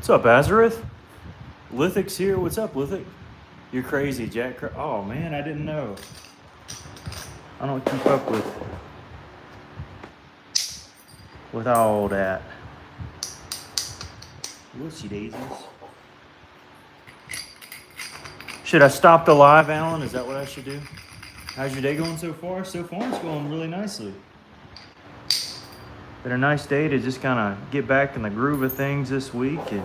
What's up, Azareth? Lithic's here. What's up, Lithic? You're crazy, Jack. Oh, man, I didn't know. I don't keep up with all that. Whoopsie daisies. Should I stop the live, Alan? Is that what I should do? How's your day going so far? So far, it's going really nicely. Been a nice day to just kind of get back in the groove of things this week and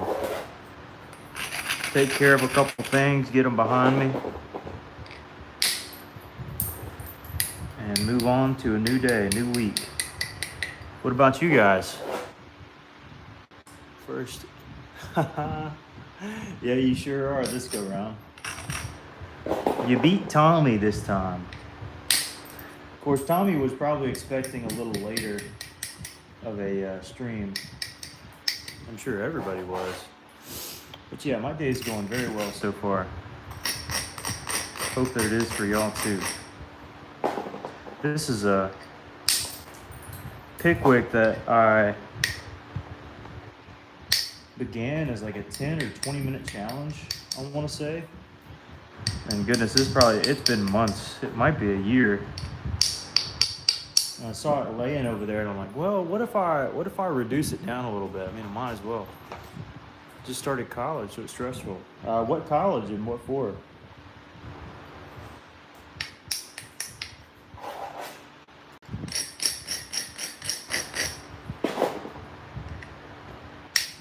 take care of a couple things, get them behind me, and move on to a new day, a new week. What about you guys? First, yeah, you sure are this go round. You beat Tommy this time. Of course, Tommy was probably expecting a little later of a stream. I'm sure everybody was. But yeah, my day's going very well so far. Hope that it is for y'all too. This is a pickwick that I began as like a 10 or 20 minute challenge, I want to say. And goodness, it's been months. It might be a year. And I saw it laying over there and I'm like, well, what if I reduce it down a little bit? I mean, I might as well. Just started college, so it's stressful. What college and what for?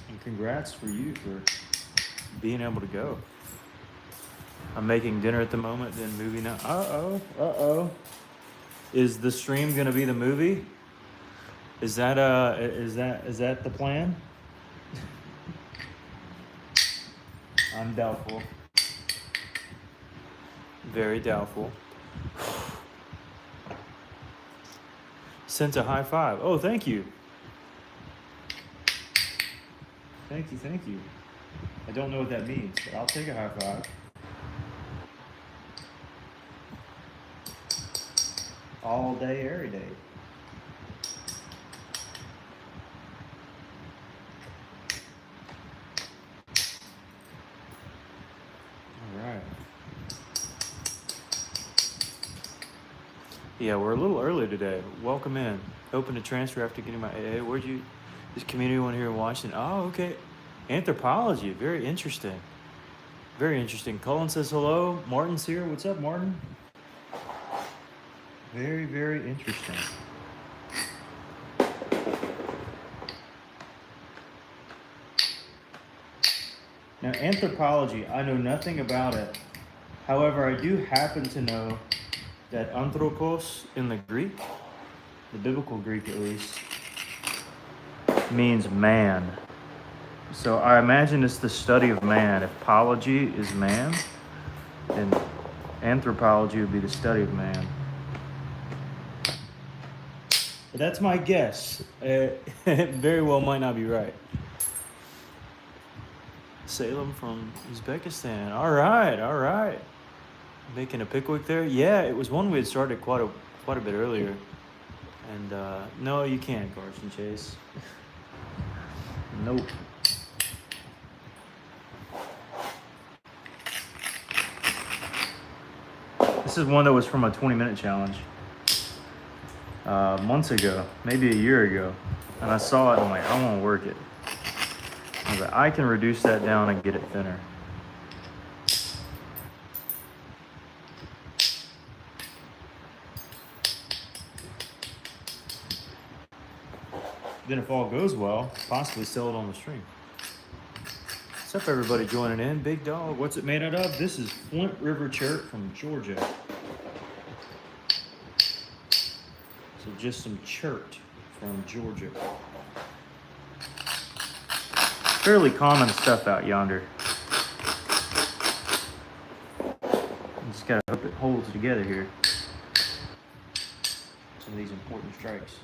And congrats for you for being able to go. I'm making dinner at the moment, then movie night. Uh-oh. Is the stream gonna be the movie? Is that the plan? I'm doubtful. Very doubtful. Sent a high five. Oh, thank you. Thank you. I don't know what that means, but I'll take a high five. All day, every day. All right. Yeah, we're a little early today. Welcome in. Hoping to transfer after getting my AA. This community one here in Washington? Oh, okay. Anthropology, very interesting. Very interesting. Cullen says hello. Martin's here. What's up, Martin? Very, very interesting. Now, anthropology, I know nothing about it. However, I do happen to know that anthropos in the Greek, the biblical Greek at least, means man. So I imagine it's the study of man. If pology is man, then anthropology would be the study of man. But that's my guess. It very well might not be right. Salem from Uzbekistan. All right. Making a pickwick there. Yeah, it was one we had started quite a bit earlier. And no, you can't, Carson Chase. Nope. This is one that was from a 20-minute challenge. Months ago, maybe a year ago, and I saw it and I'm like, I want to work it. I was like, I can reduce that down and get it thinner. Then if all goes well, possibly sell it on the stream. What's up, everybody joining in? Big dog, what's it made out of? This is Flint River chert from Georgia. So just some chert from Georgia. Fairly common stuff out yonder. You just gotta hope it holds together here. Some of these important strikes.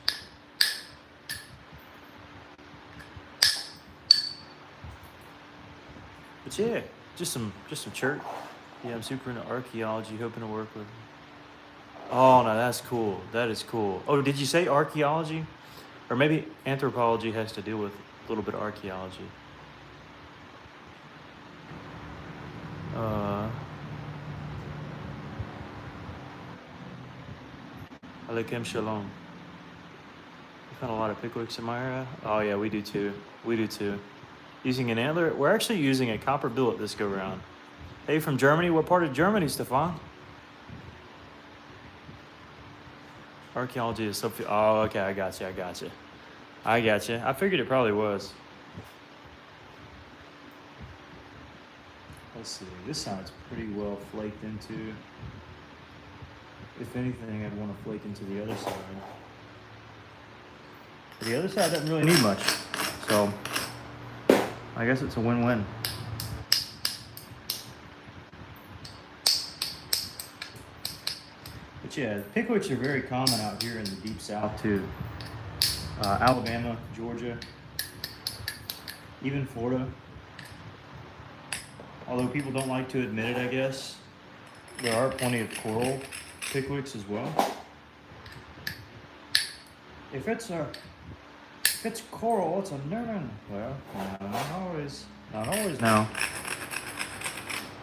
But yeah, just some chert. Yeah, I'm super into archaeology, hoping to work with. Oh, no, that's cool. That is cool. Oh, did you say archaeology? Or maybe anthropology has to deal with a little bit of archaeology. Aleichem shalom. We found a lot of pickwicks in my area. Oh yeah, we do too. We do too. Using an antler. We're actually using a copper billet this go round. Hey, from Germany. What part of Germany, Stefan? Archaeology is so. Oh, okay. I got you. I figured it probably was. Let's see. This side's pretty well flaked into. If anything, I'd want to flake into the other side. But the other side doesn't really need much. So, I guess it's a win-win. But yeah, pickwicks are very common out here in the deep south too. Alabama, Georgia, even Florida. Although people don't like to admit it, I guess, there are plenty of coral pickwicks as well. If it's coral, it's a nern. Well, not always. Not always now.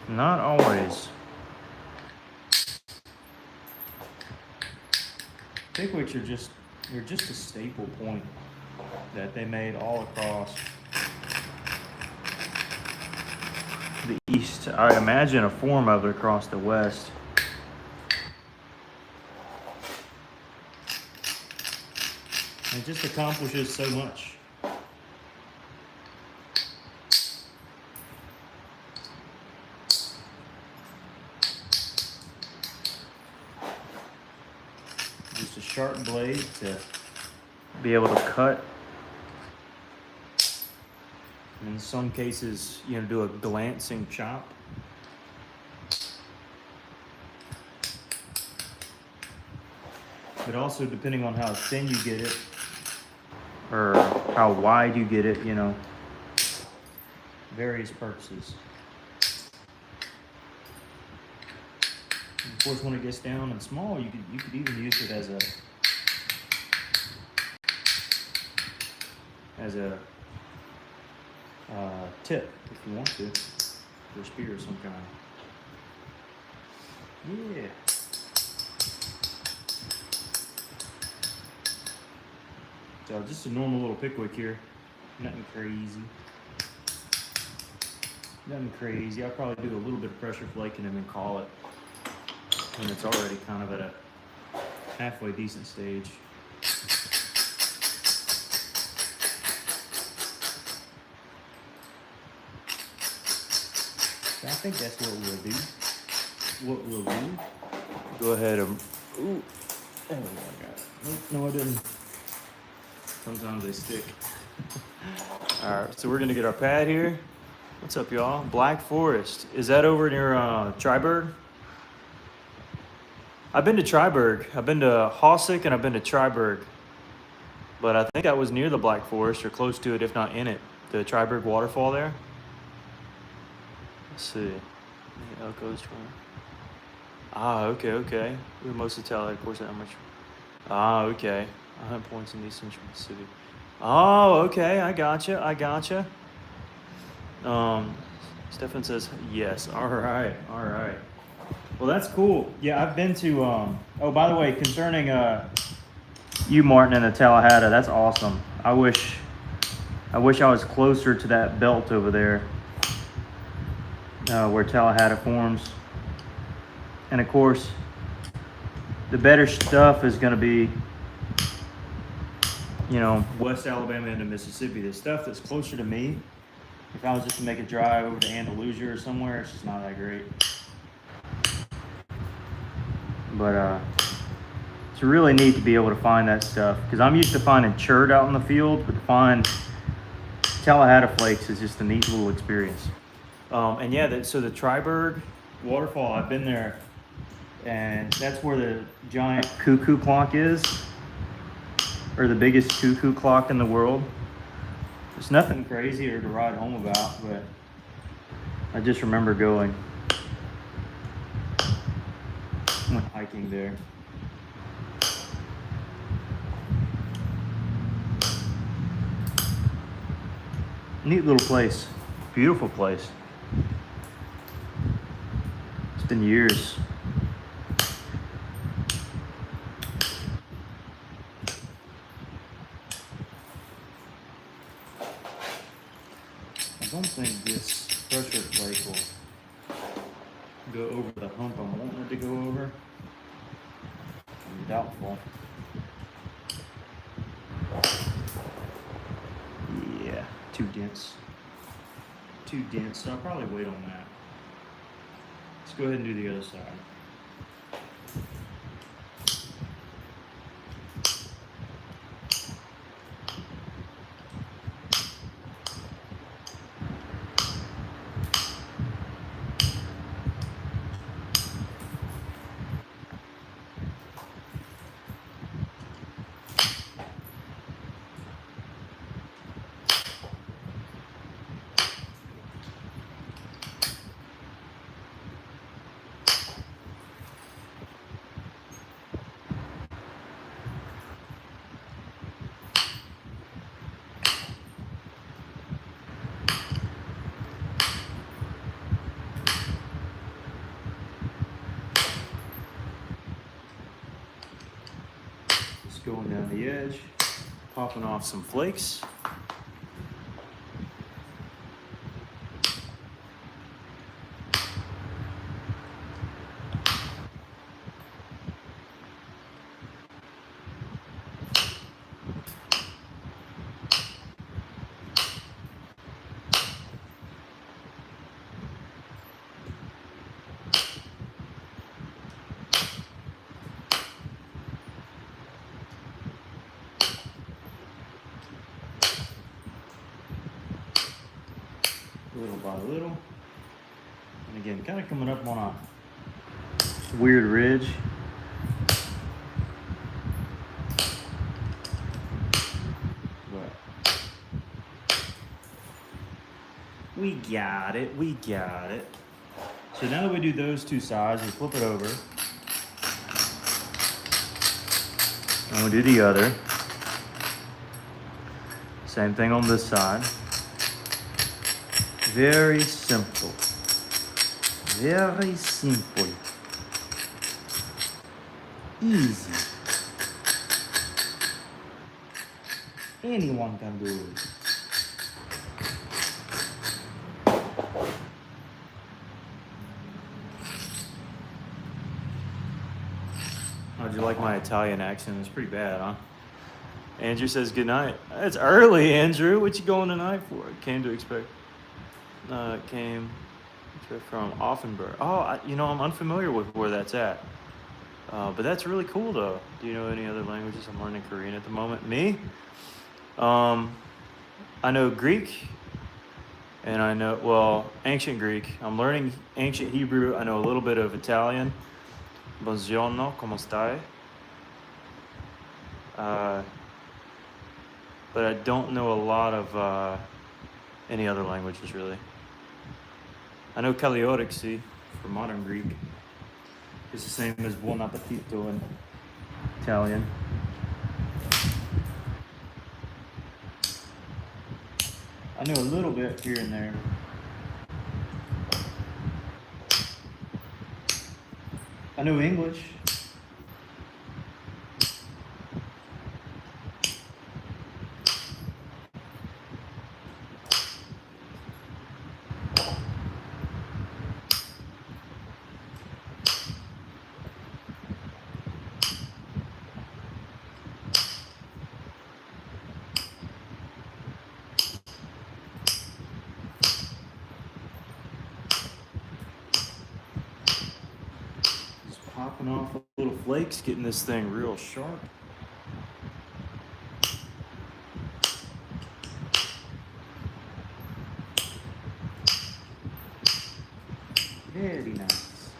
Not always. Pickwicks are they're just a staple point that they made all across the east. I imagine a form of it across the west. It just accomplishes so much. Just a sharp blade to be able to cut. In some cases, do a glancing chop. But also, depending on how thin you get it, or how wide you get it, various purposes. And of course, when it gets down and small, you could even use it as a tip if you want to, for a spear of some kind. Yeah. So just a normal little pickwick here. Nothing crazy. Nothing crazy. I'll probably do a little bit of pressure flaking and then call it when it's already kind of at a halfway decent stage. So I think that's what we'll do. Go ahead and ooh. Oh, I got it. Nope, no, I didn't. Sometimes they stick. Alright, so we're gonna get our pad here. What's up, y'all? Black Forest. Is that over near Triberg? I've been to Triberg. I've been to Hossick and I've been to Triberg. But I think I was near the Black Forest or close to it, if not in it. The Triberg waterfall there. Let's see. Elko's trying. Ah, okay. We mostly tell, of course, how much. Ah, okay. I hunt points in the Central Pacific. Oh, okay. I gotcha. Stefan says yes. All right. Well, that's cool. Yeah, I've been to. Oh, by the way, concerning you, Martin, and the Tallahassee, that's awesome. I wish I was closer to that belt over there, where Tallahassee forms. And of course, the better stuff is going to be, West Alabama into Mississippi. The stuff that's closer to me, if I was just to make a drive over to Andalusia or somewhere, it's just not that great. But it's really neat to be able to find that stuff, because I'm used to finding chert out in the field, but to find Tallahassee flakes is just a neat little experience. And yeah, so the Triberg waterfall, I've been there, and that's where the giant cuckoo clock is, or the biggest cuckoo clock in the world. There's nothing crazier to ride home about, but I just remember going. Went hiking there. Neat little place. Beautiful place. It's been years. don't think this pressure plate will go over the hump I'm wanting it to go over. I'm doubtful. Yeah, too dense. Too dense, so I'll probably wait on that. Let's go ahead and do the other side. Going down the edge, popping off some flakes. Little by little, and again, kind of coming up on a weird ridge. But we got it, we got it. So now that we do those two sides, we flip it over, and we do the other. Same thing on this side. Very simple. Very simple. Easy. Anyone can do it. How'd you like my Italian accent? It's pretty bad, huh? Andrew says good night. It's early, Andrew. What you going tonight for? Came to expect. Came from Offenburg. Oh, I'm unfamiliar with where that's at. But that's really cool, though. Do you know any other languages? I'm learning Korean at the moment. Me? I know Greek, and I know, ancient Greek. I'm learning ancient Hebrew. I know a little bit of Italian. Buongiorno, come stai? But I don't know a lot of any other languages, really. I know Kaliorixi for modern Greek. It's the same as buon appetito in Italian. I know a little bit here and there. I know English. Popping off little flakes, getting this thing real sharp. Very nice.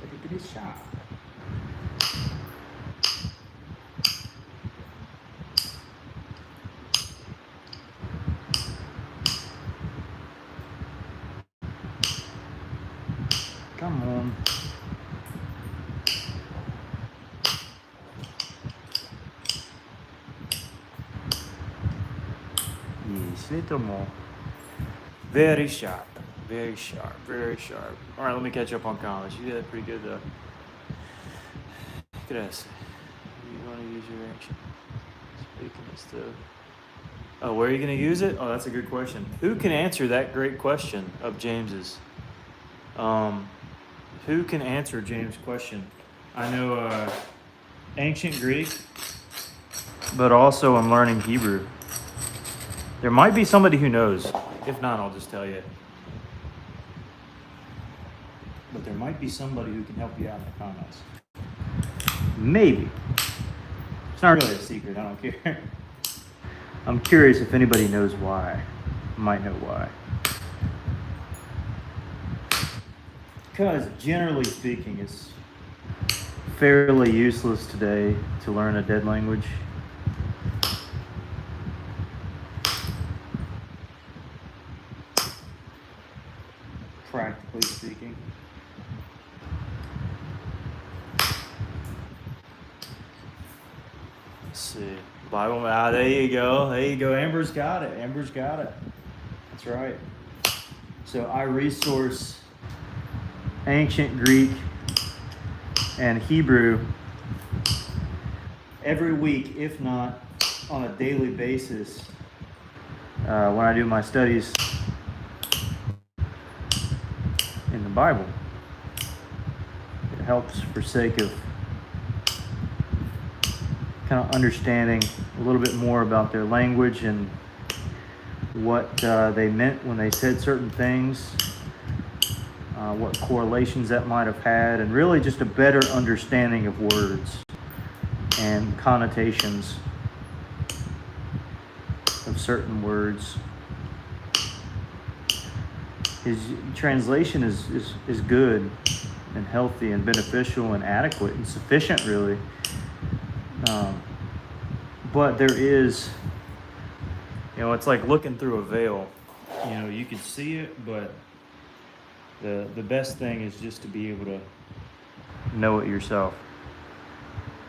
Look at this shot. Come on. Yes, little more. Very sharp. Very sharp. Very sharp. All right, let me catch up on college. You did that pretty good, though. could ask. You want to use your ancient speaking instead. Oh, where are you going to use it? Oh, that's a good question. Who can answer that great question of James's? Who can answer James' question? I know ancient Greek, but also I'm learning Hebrew. There might be somebody who knows. If not, I'll just tell you. But there might be somebody who can help you out in the comments. Maybe. It's not really a secret, I don't care. I'm curious if anybody knows why. Might know why. Because generally speaking, it's fairly useless today to learn a dead language. Practically speaking. Let's see. Bible. There you go. There you go. Amber's got it. Amber's got it. That's right. So I resource ancient Greek and Hebrew every week, if not on a daily basis, when I do my studies in the Bible. It helps for sake of kind of understanding a little bit more about their language and what they meant when they said certain things, what correlations that might have had, and really just a better understanding of words and connotations of certain words. His translation is good and healthy and beneficial and adequate and sufficient, really. But there is, it's like looking through a veil. You can see it, but the best thing is just to be able to know it yourself.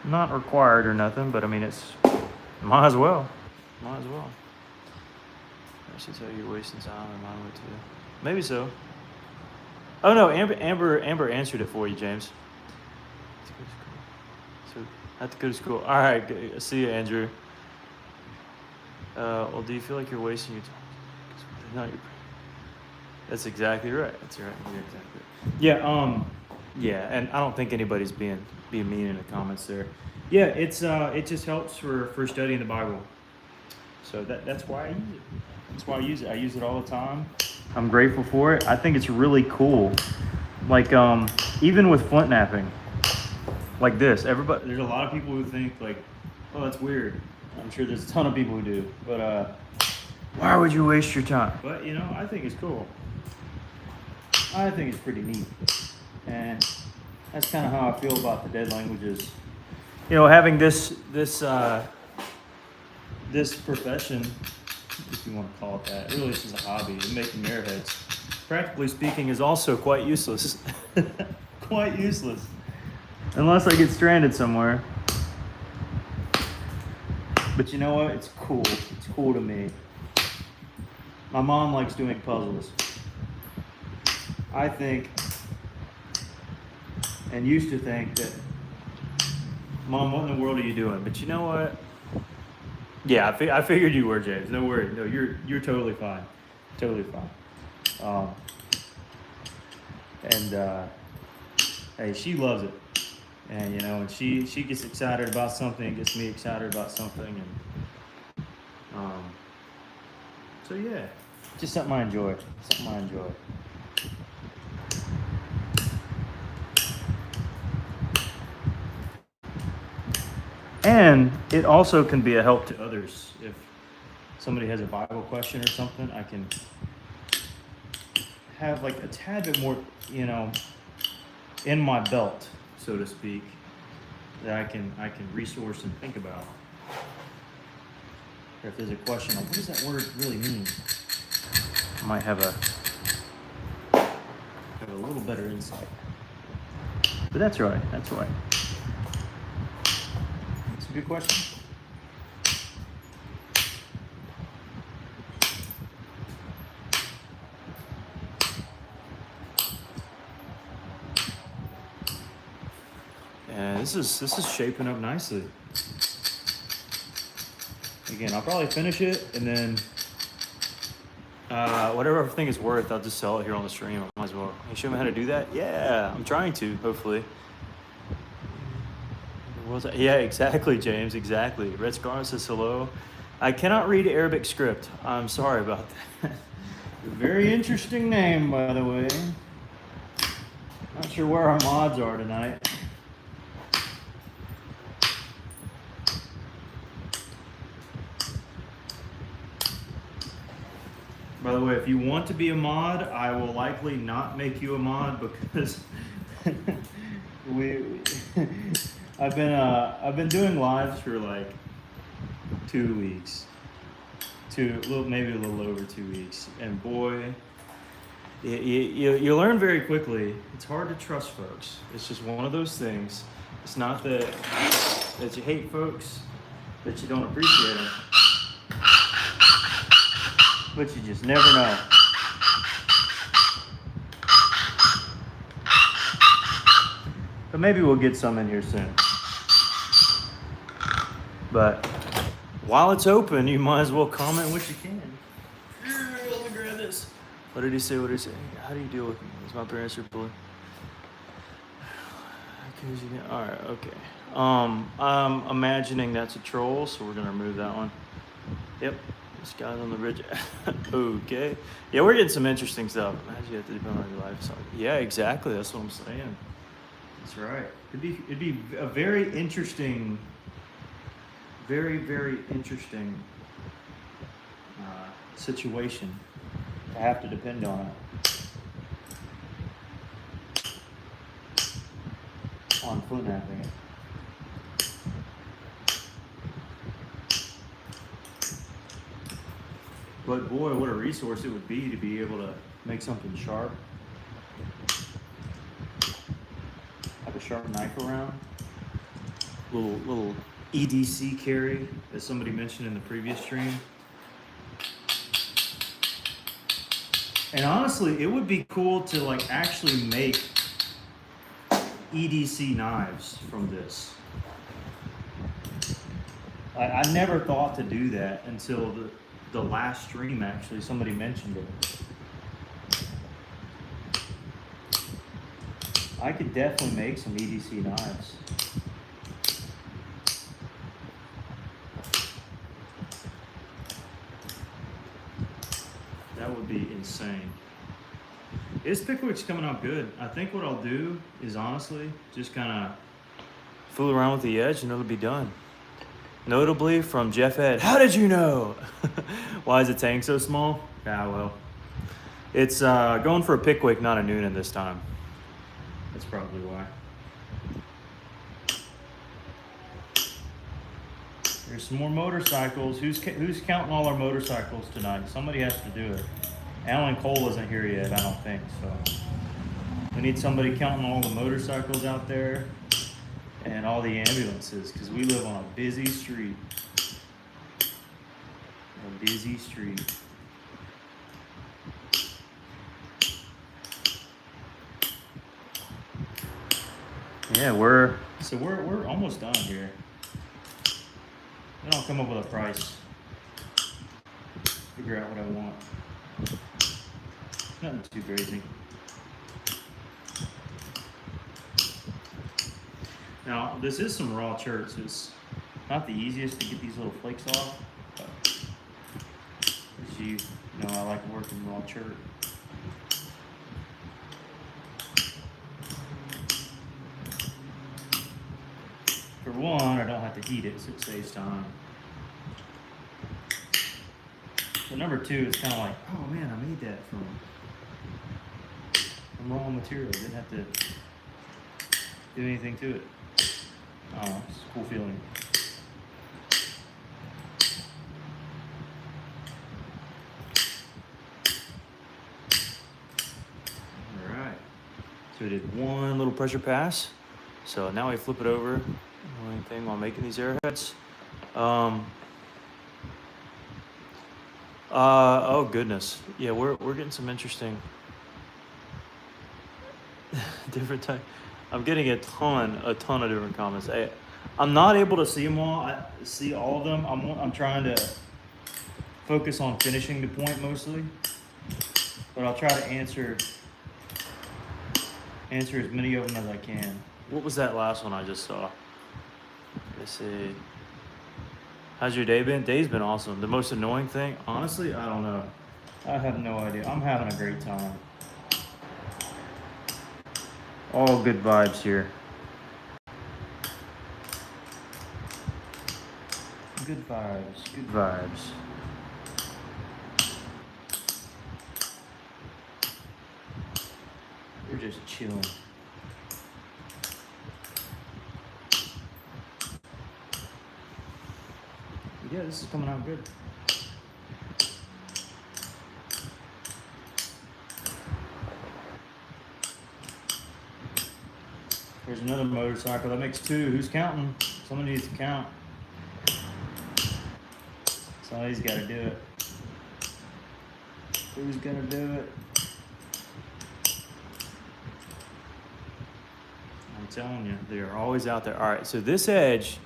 Not required or nothing, but I mean, might as well. Might as well. I should tell you you're wasting time, and mine would too. Maybe so. Oh no, Amber answered it for you, James. So I have to go to school. All right, see you, Andrew. Well, do you feel like you're wasting your time? No, that's exactly right. That's right. You're exactly right. Yeah. Yeah, and I don't think anybody's being mean in the comments there. Yeah, it just helps for studying the Bible. So that's why I use it. That's why I use it. I use it all the time. I'm grateful for it. I think it's really cool. Like even with Flint Knapping, like this. There's a lot of people who think like, oh, that's weird. I'm sure there's a ton of people who do. But why would you waste your time? But I think it's cool. I think it's pretty neat. And that's kind of how I feel about the dead languages. Having this profession, if you want to call it that, really it's just a hobby, making airheads. Practically speaking, is also quite useless. Quite useless. Unless I get stranded somewhere. But you know what? It's cool. It's cool to me. My mom likes doing puzzles. I think, and used to think that, Mom, what in the world are you doing? But you know what? Yeah, I figured you were, James. No worries. No, you're totally fine. Totally fine. Hey, she loves it. And and she gets excited about something, gets me excited about something, and so yeah, just something I enjoy. Something I enjoy. And it also can be a help to others. If somebody has a Bible question or something, I can have like a tad bit more, in my belt, so to speak, that I can resource and think about. Or if there's a question like, what does that word really mean? I might have a little better insight. But that's right. That's right. It's a good question. And man, this is shaping up nicely. Again, I'll probably finish it, and then whatever I think it's worth, I'll just sell it here on the stream. I might as well. You show me how to do that? Yeah, I'm trying to, hopefully. Yeah, exactly, James, exactly. Red Scar says hello. I cannot read Arabic script. I'm sorry about that. Very interesting name, by the way. Not sure where our mods are tonight. By the way, if you want to be a mod, I will likely not make you a mod because I've been doing lives for like 2 weeks, maybe a little over 2 weeks, and boy, you learn very quickly. It's hard to trust folks. It's just one of those things. It's not that you hate folks, that you don't appreciate them. But you just never know. But maybe we'll get some in here soon. But while it's open, you might as well comment what you can. Let me grab this. What did he say? What did he say? How do you deal with me? Is my parents are bullying? Alright, okay. I'm imagining that's a troll, so we're gonna remove that one. Yep. This guy's on the ridge. Okay. Yeah, we're getting some interesting stuff. Imagine you have to depend on your life. So, yeah, exactly. That's what I'm saying. That's right. It'd be a very interesting, very interesting situation to have to depend on it. On Flint River. But boy, what a resource it would be to be able to make something sharp. Have a sharp knife around. Little EDC carry, as somebody mentioned in the previous stream. And honestly, it would be cool to like actually make EDC knives from this. I never thought to do that until the last stream, actually. Somebody mentioned it. I could definitely make some EDC knives. That would be insane. This pickwick's coming out good. I think what I'll do is honestly just kind of fool around with the edge and it'll be done. Notably from Jeff Ed. How did you know? Why is the tank so small? Yeah, well, it's going for a pickwick, not a Noonan this time. That's probably why. There's some more motorcycles. Who's counting all our motorcycles tonight? Somebody has to do it. Alan Cole isn't here yet, I don't think. So we need somebody counting all the motorcycles out there and all the ambulances, because we live on a busy street. A busy street. Yeah, we're almost done here. Then I'll come up with a price. Figure out what I want. Nothing too crazy. Now, this is some raw chert, so it's not the easiest to get these little flakes off, but as you know, I like working raw chert. For one, I don't have to heat it, so it saves time. But number two, it's kind of like, oh man, I made that from raw material. Didn't have to do anything to it. Oh, it's a cool feeling. All right. So we did one little pressure pass. So now we flip it over. Only thing while making these arrowheads. Oh goodness. Yeah, we're getting some interesting different type. I'm getting a ton of different comments. I'm not able to see them all. See all of them. I'm trying to focus on finishing the point mostly, but I'll try to answer as many of them as I can. What was that last one I just saw? Let's see. How's your day been? Day's been awesome. The most annoying thing, honestly, I don't know. I have no idea. I'm having a great time. All good vibes here. Good vibes, good vibes. We're just chilling. Yeah, this is coming out good. There's another motorcycle. That makes two. Who's counting? Somebody needs to count. Somebody's got to do it. Who's going to do it? I'm telling you, they're always out there. All right, so this edge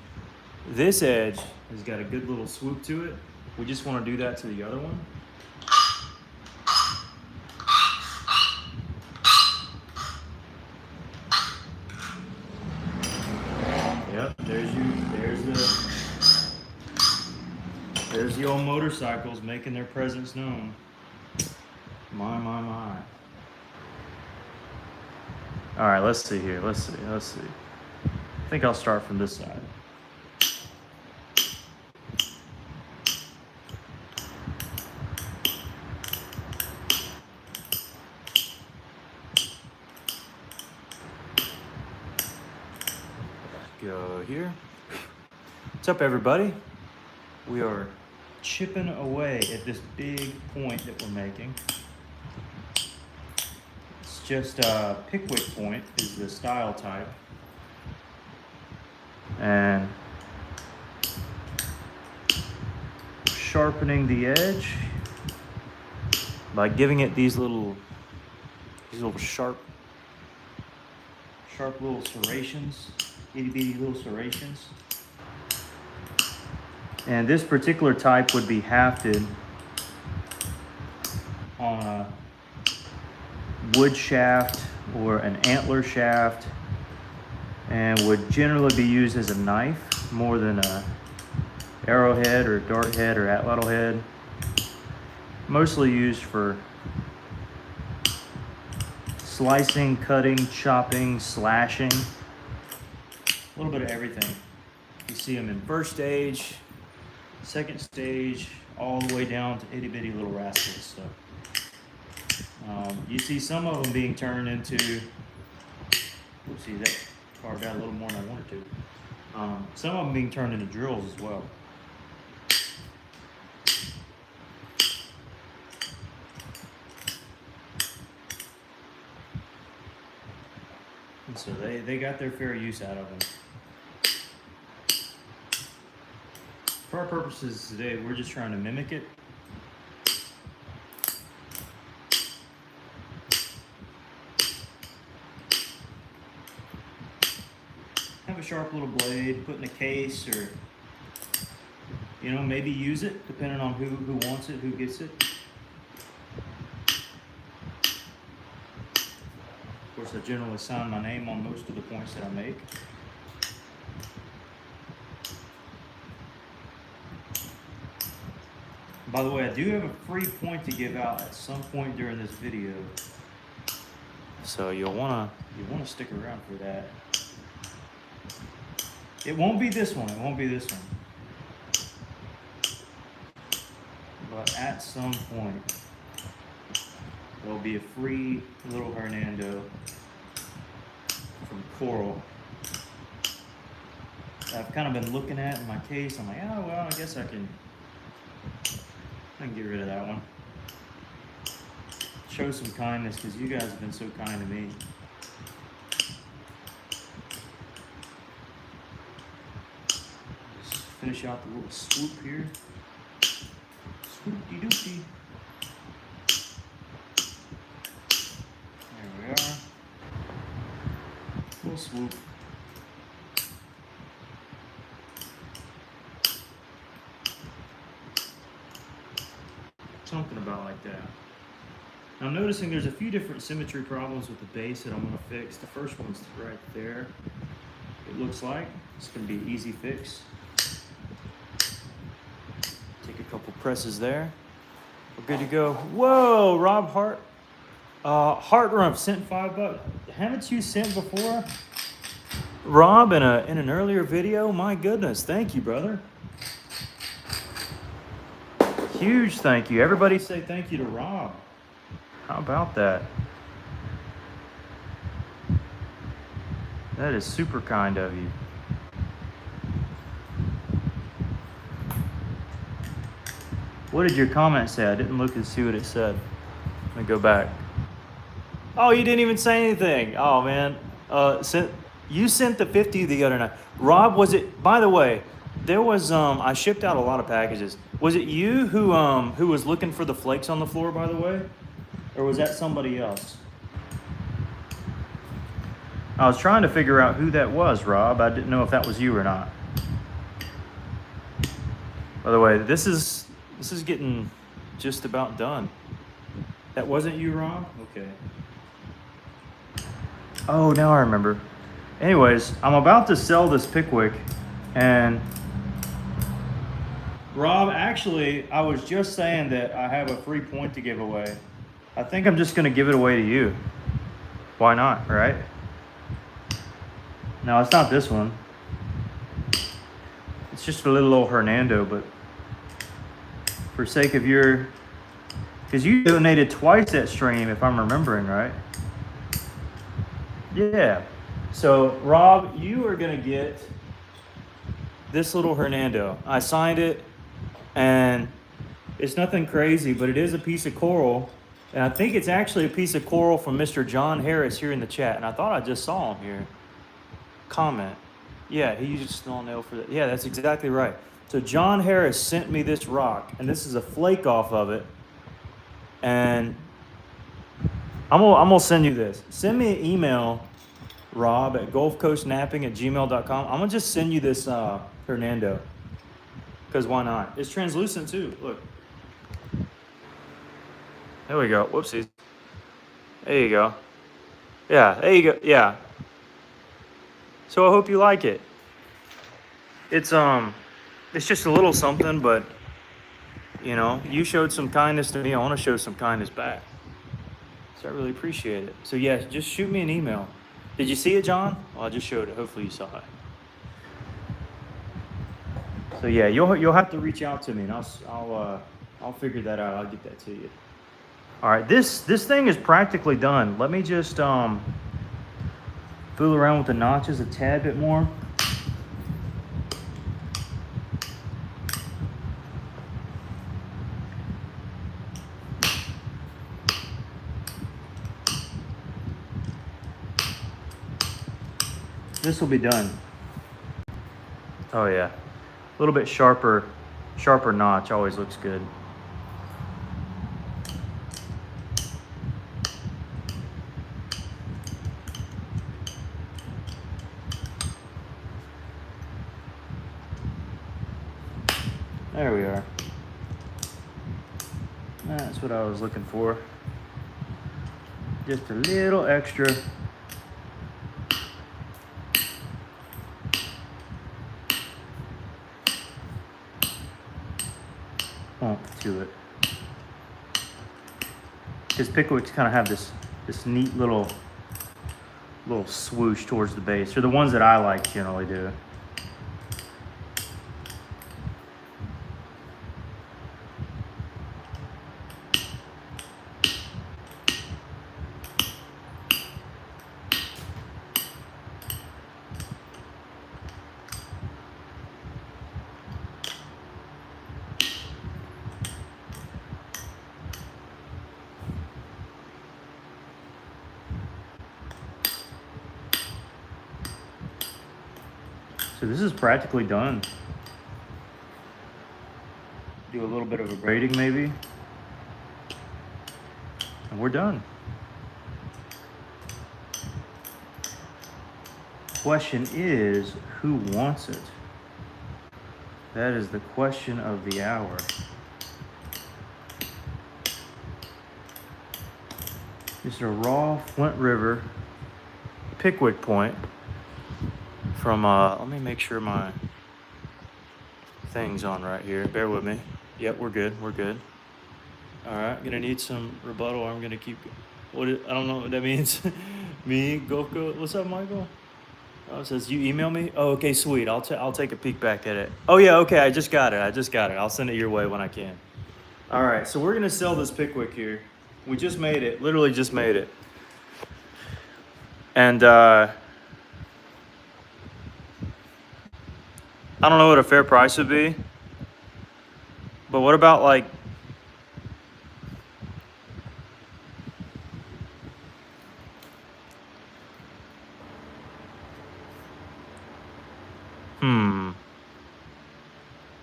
has got a good little swoop to it. We just want to do that to the other one. Yep, there's the old motorcycles making their presence known. My. All right, let's see here. Let's see. I think I'll start from this side. Go here. What's up, everybody? We are chipping away at this big point that we're making. It's just a pickwick point is the style type. And sharpening the edge by giving it these little sharp little serrations, itty bitty little serrations. And this particular type would be hafted on a wood shaft or an antler shaft, and would generally be used as a knife more than a arrowhead or dart head or atlatl head. Mostly used for slicing, cutting, chopping, slashing, a little bit of everything. You see them in first stage, second stage, all the way down to itty bitty little rascals. So you see some of them being turned into, oopsie, that carved out a little more than I wanted to. Some of them being turned into drills as well. And so they got their fair use out of them. For our purposes today, we're just trying to mimic it. Have a sharp little blade, put in a case, or maybe use it depending on who wants it, who gets it. Of course, I generally sign my name on most of the points that I make. By the way, I do have a free point to give out at some point during this video, so you'll wanna stick around for that. It won't be this one. But at some point, there'll be a free little Hernando from Coral. I've kind of been looking at in my case. I'm like, oh well, I guess I can get rid of that one. Show some kindness, because you guys have been so kind to me. Just finish out the little swoop here. Swoop-de-doopy. There we are. Little swoop. Something about like that. Now I'm noticing there's a few different symmetry problems with the base that I'm going to fix. The first one's right there. It looks like it's going to be an easy fix. Take a couple presses there. We're good to go. Whoa, Rob Hart. Heart Rump sent $5. Haven't you sent before, Rob, in an earlier video? My goodness, thank you, brother. Huge thank you. Everybody say thank you to Rob. How about that? That is super kind of you. What did your comment say? I didn't look and see what it said. Let me go back. Oh, you didn't even say anything. Oh, man. You sent the 50 the other night. Rob, was it, by the way, there was, I shipped out a lot of packages. Was it you who was looking for the flakes on the floor, by the way? Or was that somebody else? I was trying to figure out who that was, Rob. I didn't know if that was you or not. By the way, this is getting just about done. That wasn't you, Rob? Okay. Oh, now I remember. Anyways, I'm about to sell this pickwick, and Rob, actually, I was just saying that I have a free point to give away. I think I'm just going to give it away to you. Why not, right? No, it's not this one. It's just a little old Hernando, but for sake of your... Because you donated twice that stream, if I'm remembering right. Yeah. So, Rob, you are going to get this little Hernando. I signed it, and it's nothing crazy, but it is a piece of coral. And I think it's actually a piece of coral from Mr. John Harris here in the chat. And I thought I just saw him here. Comment. Yeah, he used snail nail for that. Yeah, that's exactly right. So John Harris sent me this rock, and this is a flake off of it. And I'm gonna send you this. Send me an email, Rob, at gulfcoastknapping@gmail.com. I'm gonna just send you this Hernando. Because why not? It's translucent too. Look. There we go. Whoopsies. There you go. Yeah, there you go. Yeah. So I hope you like it. It's just a little something, but you know, you showed some kindness to me. I want to show some kindness back. So I really appreciate it. So yeah, just shoot me an email. Did you see it, John? Well, I just showed it. Hopefully you saw it. So yeah, you'll have to reach out to me, and I'll figure that out. I'll get that to you. All right, this thing is practically done. Let me just fool around with the notches a tad bit more. This will be done. Oh yeah, a little bit sharper notch always looks good. There we are. That's what I was looking for. Just a little extra. To it, because pickwicks kind of have this neat little swoosh towards the base, or the ones that I like generally do. So this is practically done. Do a little bit of a braiding maybe. And we're done. question is, who wants it? That is the question of the hour. Just a raw Flint River pickwick point from, let me make sure my thing's on right here. Bear with me. Yep, we're good. We're good. All right, gonna need some rebuttal. I'm gonna keep. I don't know what that means. Me, Goko. What's up, Michael? Oh, it says you email me. Oh, okay, sweet. I'll take a peek back at it. Oh yeah, okay. I just got it. I'll send it your way when I can. All right, so we're gonna sell this pickwick here. We just made it. Literally just made it. And I don't know what a fair price would be. But what about like?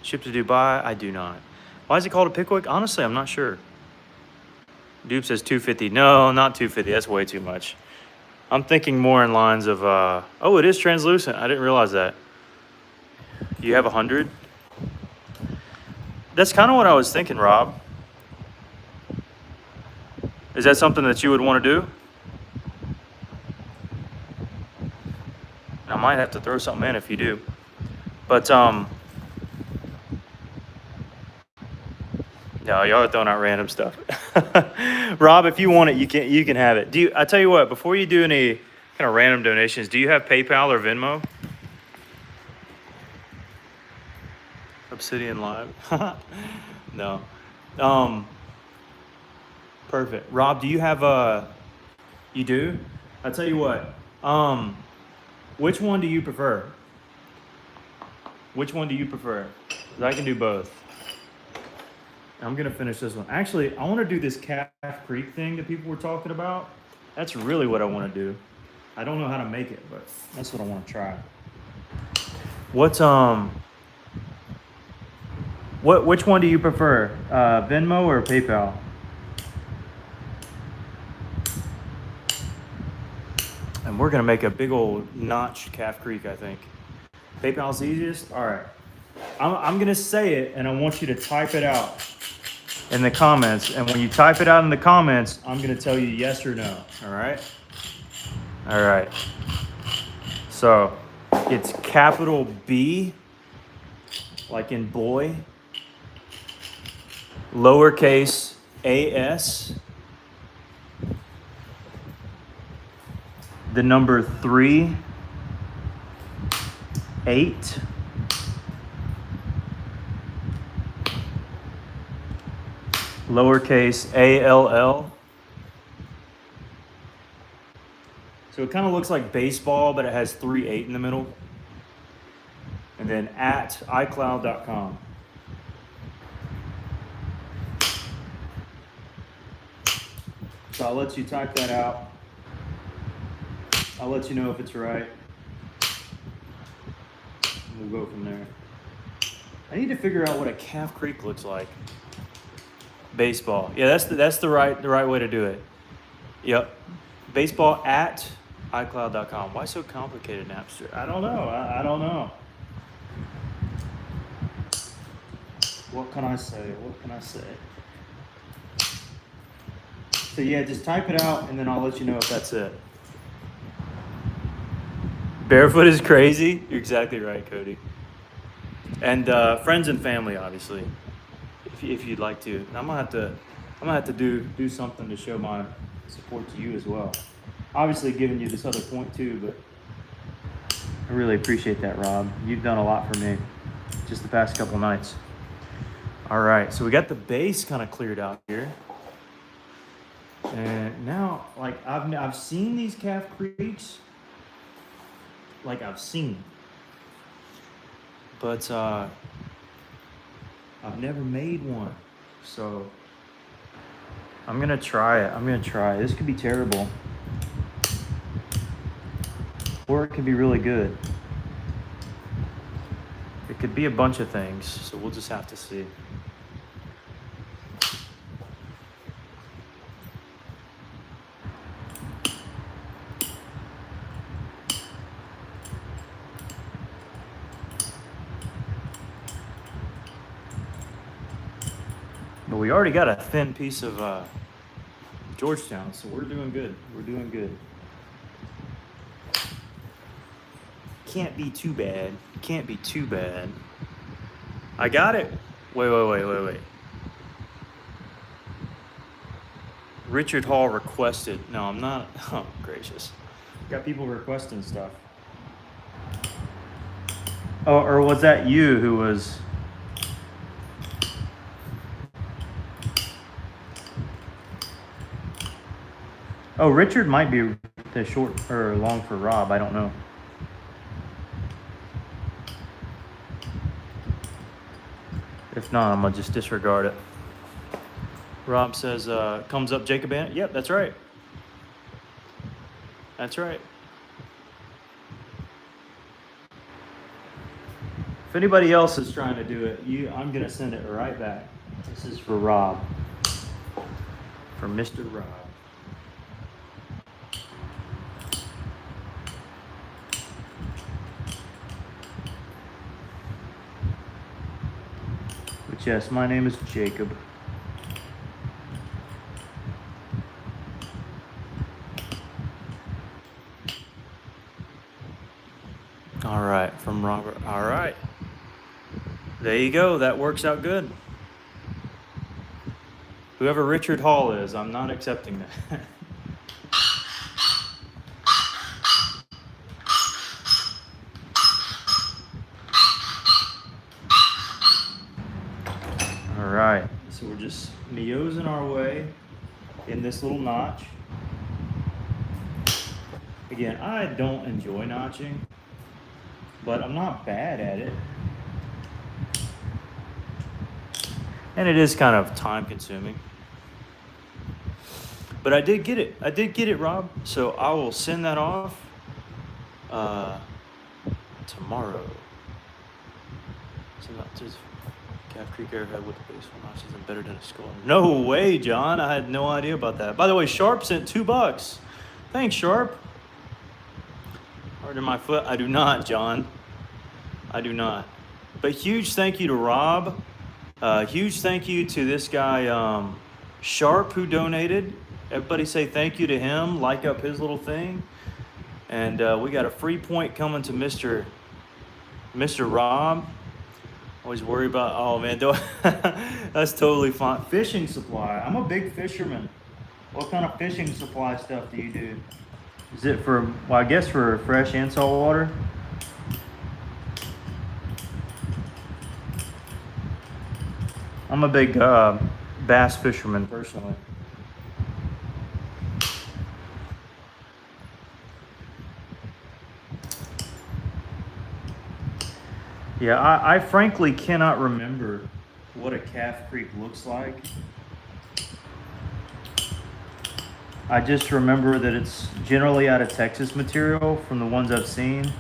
Shipped to Dubai? I do not. Why is it called a pickwick? Honestly, I'm not sure. Dupe says 250. No, not 250. That's way too much. I'm thinking more in lines of, oh, it is translucent. I didn't realize that. You have 100? That's kind of what I was thinking, Rob. Is that something that you would want to do? I might have to throw something in if you do. But, no, y'all are throwing out random stuff. Rob, if you want it, you can have it. I tell you what, before you do any kind of random donations, do you have PayPal or Venmo? Obsidian Live. No. Perfect. Rob, do you have you do? I tell you what. Which one do you prefer? Which one do you prefer? 'Cause I can do both. I'm gonna finish this one. Actually, I want to do this Calf Creek thing that people were talking about. That's really what I want to do. I don't know how to make it, but that's what I want to try. Which one do you prefer? Venmo or PayPal? And we're gonna make a big old notch Calf Creek, I think. PayPal's the easiest? All right. I'm gonna say it, and I want you to type it out in the comments. And when you type it out in the comments, I'm gonna tell you yes or no. All right? All right. So it's capital B, like in boy, lowercase as, the number 3, 8, lowercase all. So it kind of looks like baseball, but it has 3, 8 in the middle. And then at iCloud.com. So I'll let you type that out. I'll let you know if it's right. We'll go from there. I need to figure out what a Calf Creek looks like. Baseball. Yeah, that's the right way to do it. Yep. Baseball at iCloud.com. Why so complicated, Napster? I don't know. I don't know. What can I say? What can I say? So yeah, just type it out and then I'll let you know if that's it. Barefoot is crazy. You're exactly right, Cody. And friends and family, obviously, if you'd like to. And I'm gonna have to do something to show my support to you as well. Obviously, giving you this other point too, but I really appreciate that, Rob. You've done a lot for me just the past couple nights. All right, so we got the base kind of cleared out here. And now, like, I've seen these Calf Creeks, like I've seen them, but I've never made one. So I'm gonna try it. This could be terrible, or it could be really good. It could be a bunch of things, so we'll just have to see. we already got a thin piece of Georgetown, so we're doing good. We're doing good. Can't be too bad. Can't be too bad. I got it. Wait. Richard Hall requested. No, I'm not. Oh, gracious. Got people requesting stuff. Oh, or was that you who was... Oh, Richard might be the short or long for Rob. I don't know. If not, I'm gonna just disregard it. Rob says, comes up Jacob Bennett. Yep, that's right. That's right. If anybody else is trying to do it, I'm gonna send it right back. This is for Rob. For Mr. Rob. But yes, my name is Jacob. All right, from Robert. All right. There you go. That works out good. Whoever Richard Hall is, I'm not accepting that. All right. So we're just meosing our way in this little notch. Again, I don't enjoy notching, but I'm not bad at it. And it is kind of time consuming. But I did get it. I did get it, Rob. So I will send that off tomorrow. So not just Calf Creek Airhead with the baseball notches embedded in a skull. No way, John. I had no idea about that. By the way, Sharp sent $2. Thanks, Sharp. Pardon my foot. I do not, John. I do not. But huge thank you to Rob. Huge thank you to this guy, Sharp, who donated. Everybody say thank you to him. Like up his little thing. And we got a free point coming to Mr. Rob. Always worry about, oh man, that's totally fine. Fishing supply. I'm a big fisherman. What kind of fishing supply stuff do you do? Is it for, well, I guess for fresh and salt water? I'm a big bass fisherman personally. Yeah, I frankly cannot remember what a Calf Creek looks like. I just remember that it's generally out of Texas material from the ones I've seen.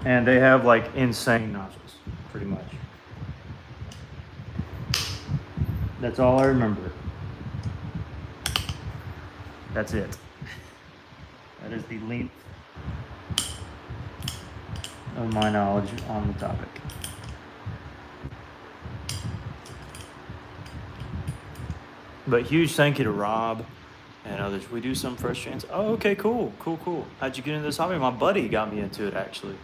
And they have like insane notches, pretty much. That's all I remember. That's it. That is the length of my knowledge on the topic. But huge thank you to Rob and others. We do some fresh chance. Oh, okay, cool. How'd you get into this hobby? My buddy got me into it, actually.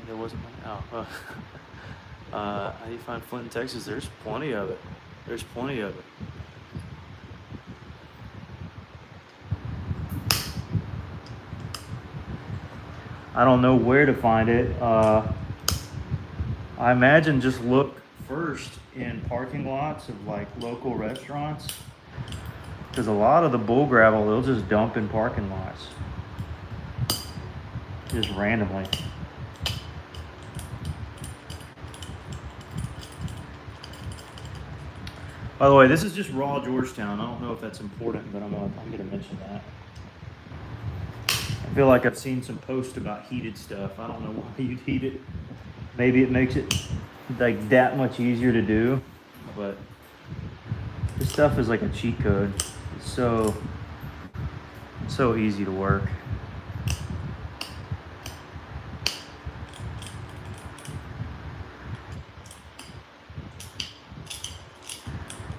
There wasn't my, oh. How do you find Flint in Texas? There's plenty of it. There's plenty of it. I don't know where to find it. I imagine just look first in parking lots of like local restaurants, because a lot of the bull gravel they'll just dump in parking lots just randomly. By the way, this is just raw Georgetown. I don't know if that's important, but I'm gonna mention that. I feel like I've seen some posts about heated stuff. I don't know why you'd heat it. Maybe it makes it like that much easier to do, but this stuff is like a cheat code. It's so easy to work.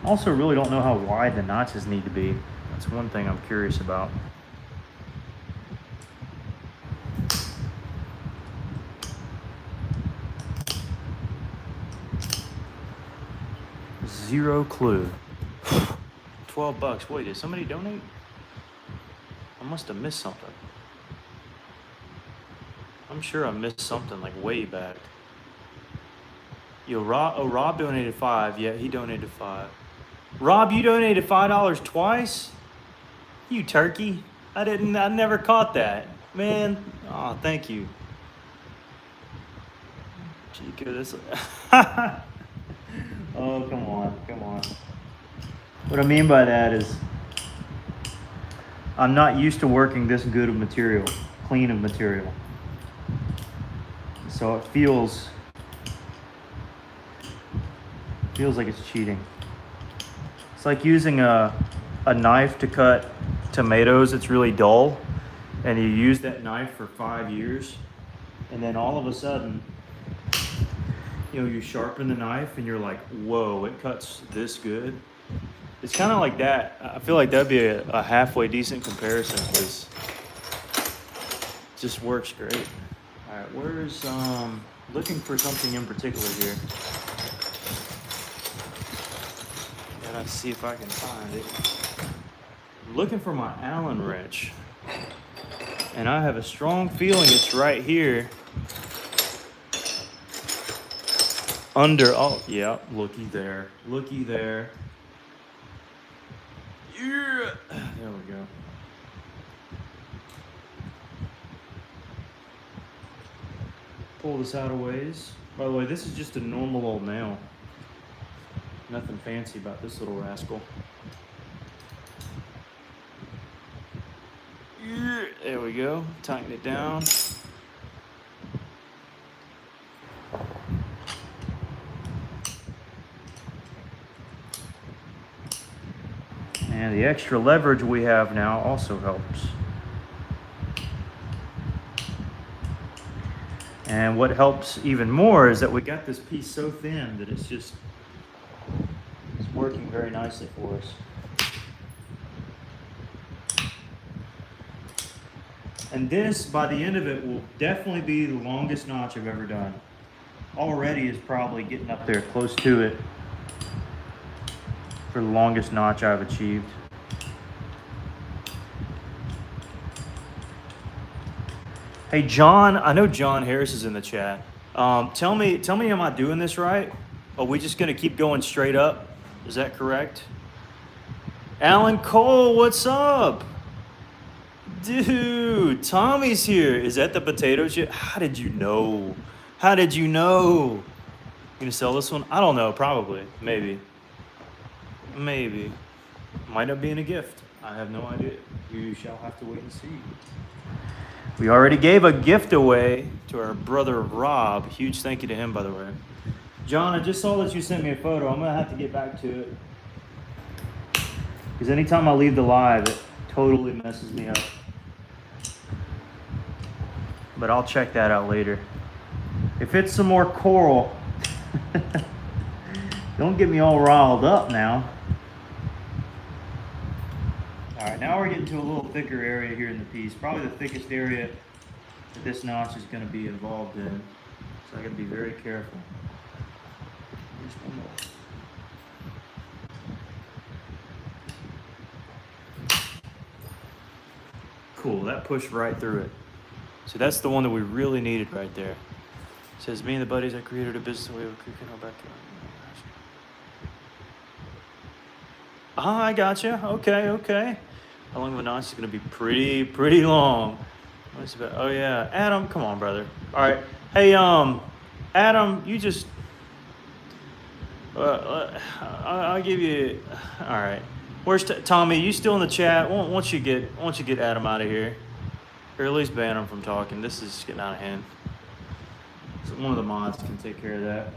Also, really don't know how wide the notches need to be. That's one thing I'm curious about. Zero clue. $12. Wait, did somebody donate? I must have missed something. I'm sure I missed something like way back. Yo, Rob donated 5. Yeah, he donated 5. Rob, you donated $5 twice? You turkey. I never caught that. Man, oh, thank you. Chico, this. Oh, come on. What I mean by that is I'm not used to working this good of material, clean of material. So it feels like it's cheating. It's like using a knife to cut tomatoes. It's really dull, and you use that knife for 5 years, and then all of a sudden, you sharpen the knife and you're like, whoa, it cuts this good. It's kind of like that. I feel like that'd be a halfway decent comparison, because it just works great. All right, where's looking for something in particular here. Gotta see if I can find it. I'm looking for my Allen wrench, and I have a strong feeling it's right here. Oh, yeah, looky there. Yeah, there we go. Pull this out a ways. By the way, this is just a normal old nail. Nothing fancy about this little rascal. Yeah, there we go. Tighten it down. And the extra leverage we have now also helps. And what helps even more is that we got this piece so thin that it's working very nicely for us. And this, by the end of it, will definitely be the longest notch I've ever done. Already is probably getting up there close to it for the longest notch I've achieved. Hey, John, I know John Harris is in the chat. Tell me, am I doing this right? Are we just gonna keep going straight up? Is that correct? Alan Cole, what's up? Dude, Tommy's here. Is that the potato chip? How did you know? You gonna sell this one? I don't know, probably, maybe. Might not be in a gift. I have no idea. You shall have to wait and see. We already gave a gift away to our brother Rob. Huge thank you to him, by the way. John, I just saw that you sent me a photo. I'm gonna have to get back to it, because anytime I leave the live, it totally messes me up. But I'll check that out later. If it's some more coral, don't get me all riled up now. All right, now we're getting to a little thicker area here in the piece. Probably the thickest area that this notch is going to be involved in. So I got to be very careful. Just one more. Cool, that pushed right through it. So that's the one that we really needed right there. It says, me and the buddies, I created a business away with cooking all back. Ah, I gotcha. Okay. How long of a notch is going to be pretty long. Oh yeah, Adam, come on, brother. All right, hey, Adam, you just, I'll give you. All right, where's Tommy? You still in the chat? Once you get Adam out of here, or at least ban him from talking. This is getting out of hand. So one of the mods can take care of that.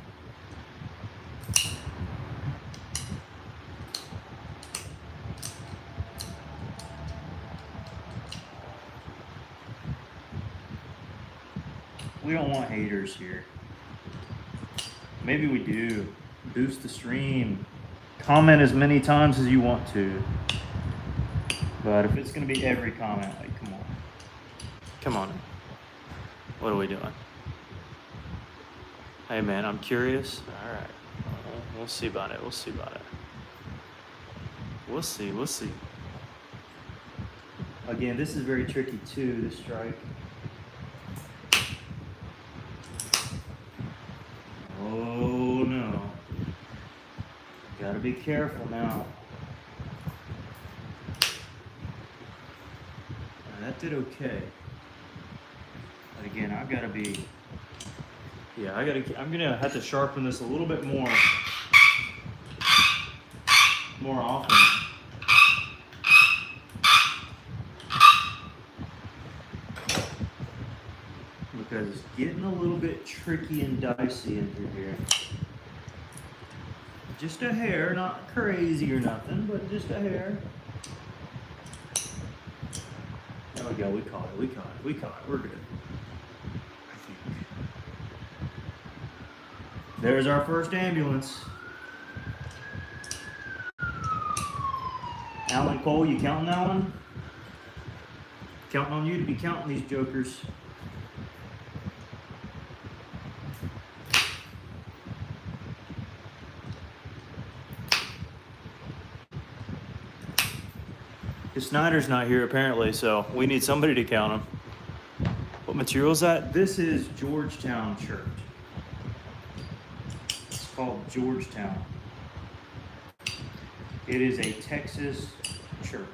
We don't want haters here. Maybe we do. Boost the stream. Comment as many times as you want to. But if it's going to be every comment, like, come on. Come on. What are we doing? Hey, man, I'm curious. All right. We'll see about it. We'll see about it. We'll see. We'll see. Again, this is very tricky, too, this strike. Oh, no. Gotta be careful now. That did okay. But again, I've got to be, yeah, I'm gonna have to sharpen this a little bit more often. Because it's getting a little bit tricky and dicey in through here. Just a hair, not crazy or nothing, but just a hair. There we go, we caught it, we're good. I think. There's our first ambulance. Alan Cole, you counting that one? Counting on you to be counting these jokers. Snyder's not here apparently, so we need somebody to count them. What material is that? This is Georgetown shirt. It's called Georgetown. It is a Texas shirt.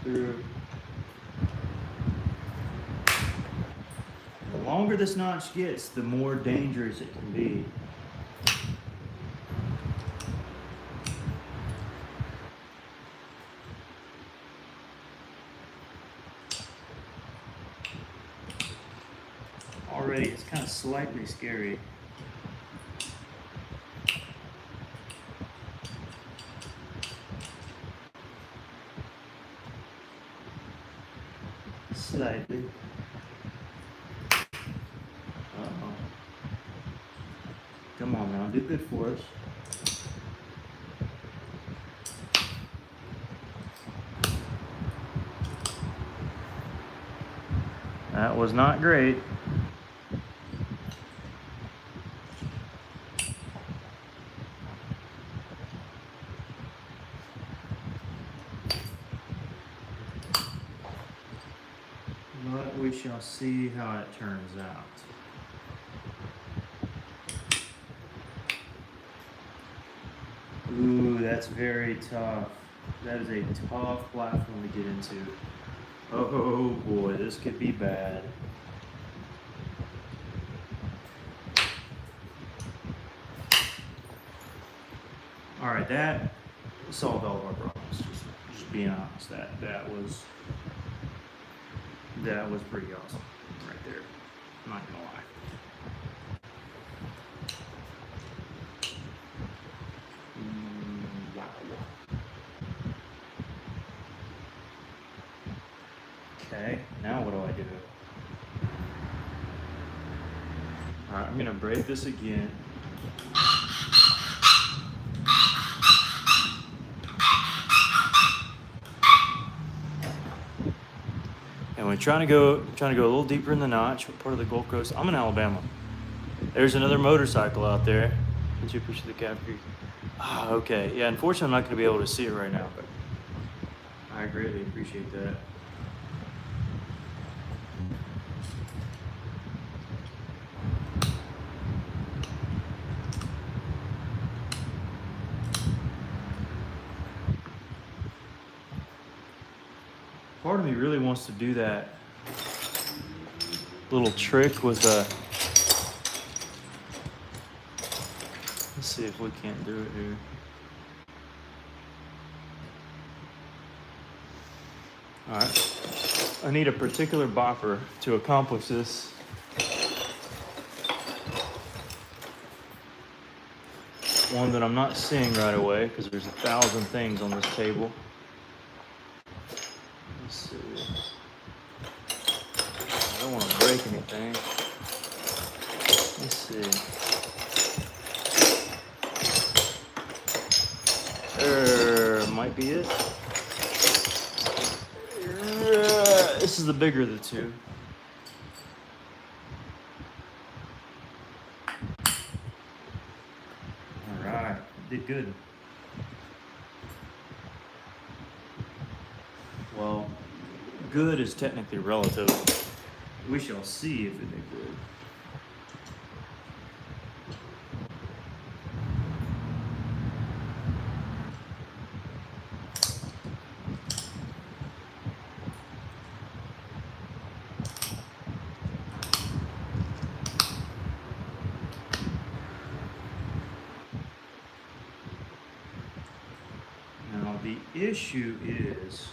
Through. The longer this notch gets, the more dangerous it can be. Already, it's kind of slightly scary. Slightly. Uh-oh. Come on now, do good for us. That was not great. But we shall see how it turns out. Ooh, that's very tough. That is a tough platform to get into. Oh boy, this could be bad. All right, that solved all of our problems. Just being honest, that was pretty awesome right there. I'm not gonna lie. Wow. Okay, now what do I do? All right, I'm gonna braid this again. And we're trying to go a little deeper in the notch. What part of the Gulf Coast? I'm in Alabama. There's another motorcycle out there. Did you push the cap creek? Ah, okay. Yeah, unfortunately, I'm not going to be able to see it right now, but I greatly appreciate that. Part of me really wants to do that little trick with a. Let's see if we can't do it here. All right. I need a particular bopper to accomplish this. one that I'm not seeing right away because there's 1,000 things on this table. Let's see. I don't want to break anything. Let's see. There might be it. This is the bigger of the two. All right, did good. Well, good is technically relative. We shall see if it did good. Now the issue is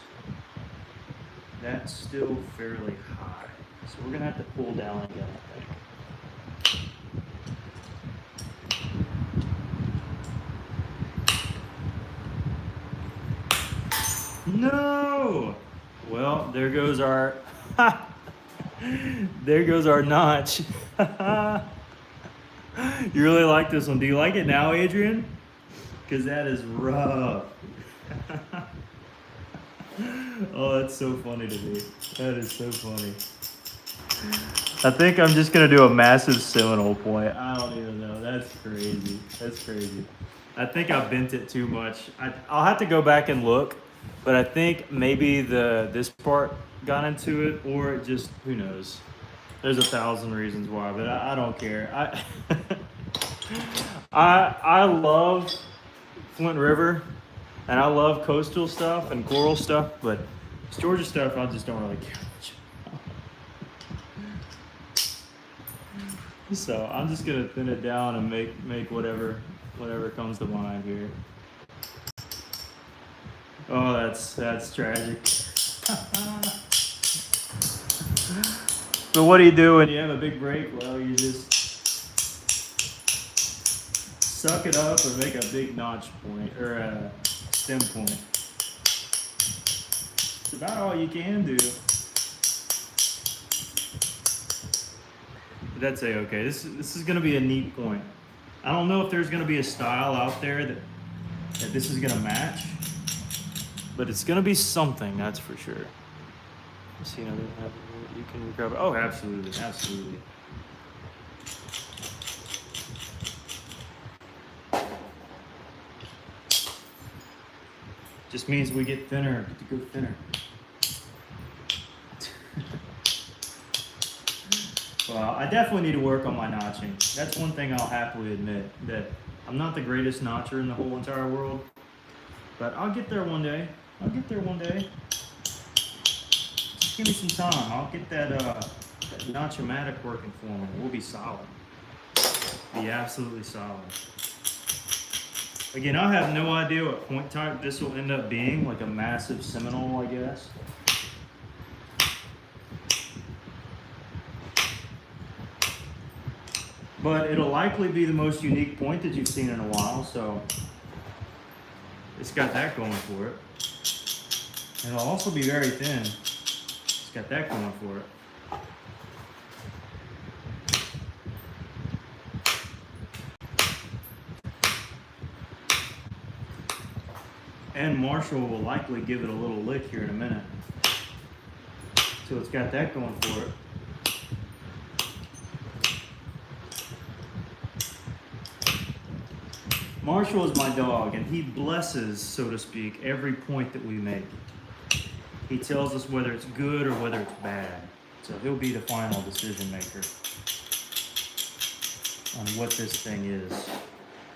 that's still fairly high. So we're gonna have to pull down again, I think. No! Well, there goes our, there goes our notch. You really like this one. Do you like it now, Adrian? Because that is rough. Oh, that's so funny to me. That is so funny. I think I'm just gonna do a massive Seminole point. I don't even know. That's crazy. That's crazy. I think I bent it too much. I'll have to go back and look, but I think maybe this part got into it, or it just, who knows. There's 1,000 reasons why, but I don't care. I love Flint River, and I love coastal stuff and coral stuff, but Georgia stuff I just don't really care much about. So I'm just gonna thin it down and make whatever comes to mind here. Oh, that's tragic. So what do you do when you have a big break? Well, you just suck it up or make a big notch point or a stem point. It's about all you can do. But that's okay. This is gonna be a neat point. I don't know if there's gonna be a style out there that this is gonna match, but it's gonna be something, that's for sure. See another you can recover. Oh, absolutely, absolutely. Just means we get thinner, get to go thinner. Well, I definitely need to work on my notching. That's one thing I'll happily admit, that I'm not the greatest notcher in the whole entire world, but I'll get there one day. I'll get there one day. Just give me some time. I'll get that notch-o-matic working for me. We'll be solid. Be absolutely solid. Again, I have no idea what point type this will end up being, like a massive Seminole, I guess. But it'll likely be the most unique point that you've seen in a while, so it's got that going for it. And it'll also be very thin. It's got that going for it. And Marshall will likely give it a little lick here in a minute. So it's got that going for it. Marshall is my dog, and he blesses, so to speak, every point that we make. He tells us whether it's good or whether it's bad. So he'll be the final decision maker on what this thing is.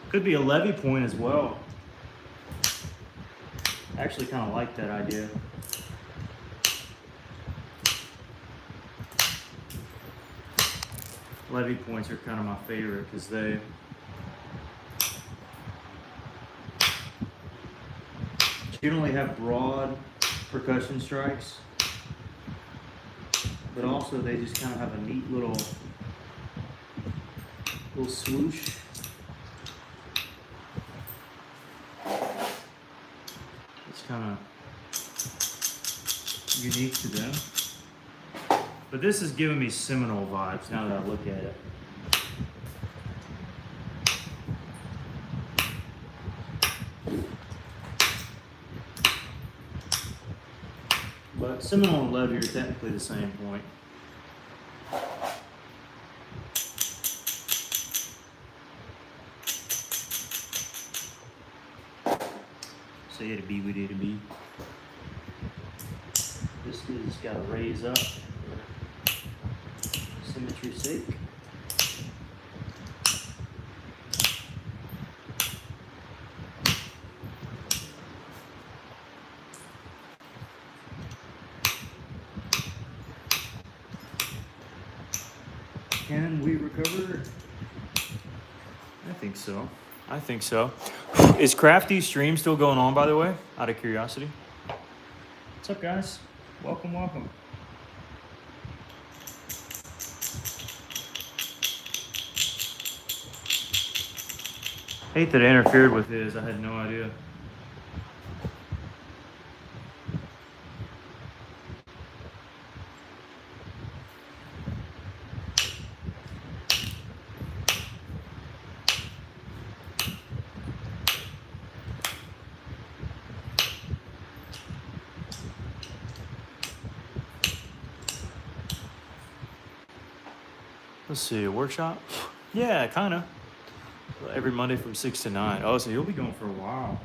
Could be a Levy point as well. I actually kind of like that idea. Levy points are kind of my favorite because they generally have broad percussion strikes, but also they just kind of have a neat little swoosh. unique to them. But this is giving me Seminole vibes now that I look at it. But Seminole and Levy are technically the same point. So you had to be with it to be. This is got to raise up for symmetry's sake. Can we recover? I think so. I think so. Is Crafty's stream still going on, by the way? Out of curiosity. What's up, guys? Welcome, welcome. Hate that I interfered with his. I had no idea. Let's see, a workshop? Yeah, kind of. Every Monday from 6 to 9. Oh, so you'll be going for a while.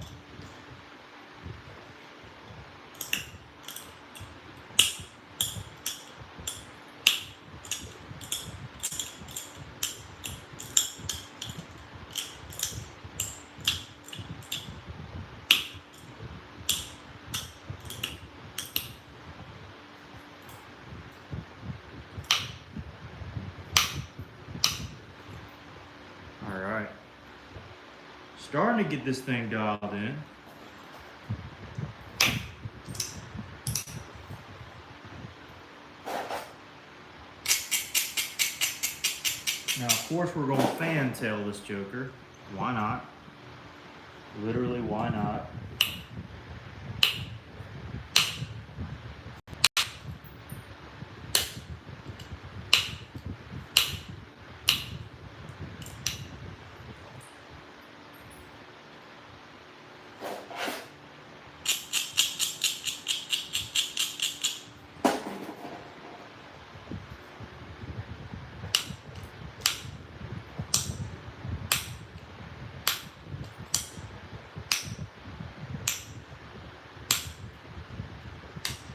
Starting to get this thing dialed in. Now, of course, we're going to fantail this joker. Why not? Literally, why not?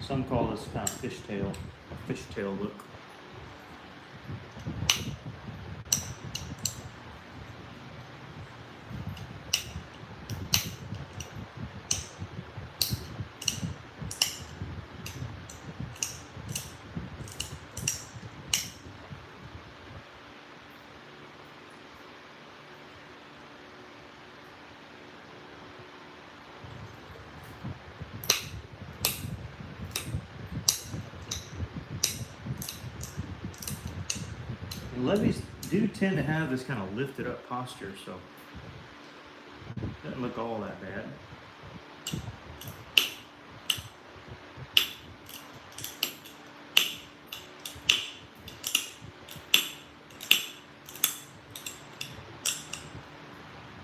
Some call this kind of fishtail look. Levies do tend to have this kind of lifted up posture, so it doesn't look all that bad.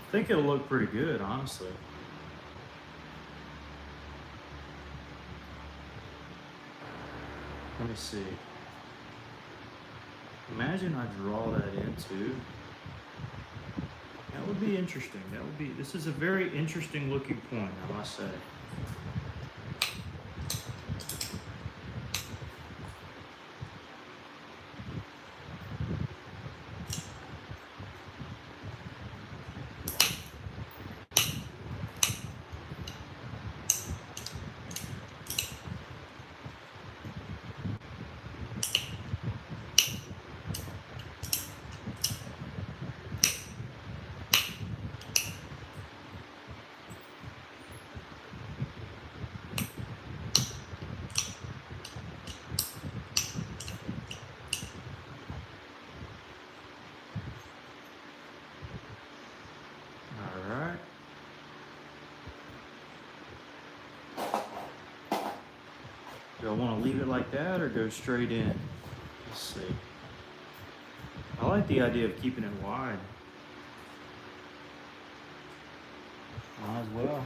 I think it'll look pretty good, honestly. Let me see. Imagine I draw that in too. That would be interesting. That would be, this is a very interesting looking point, I must say. Do I want to leave it like that or go straight in? Let's see. I like the idea of keeping it wide. Might as well.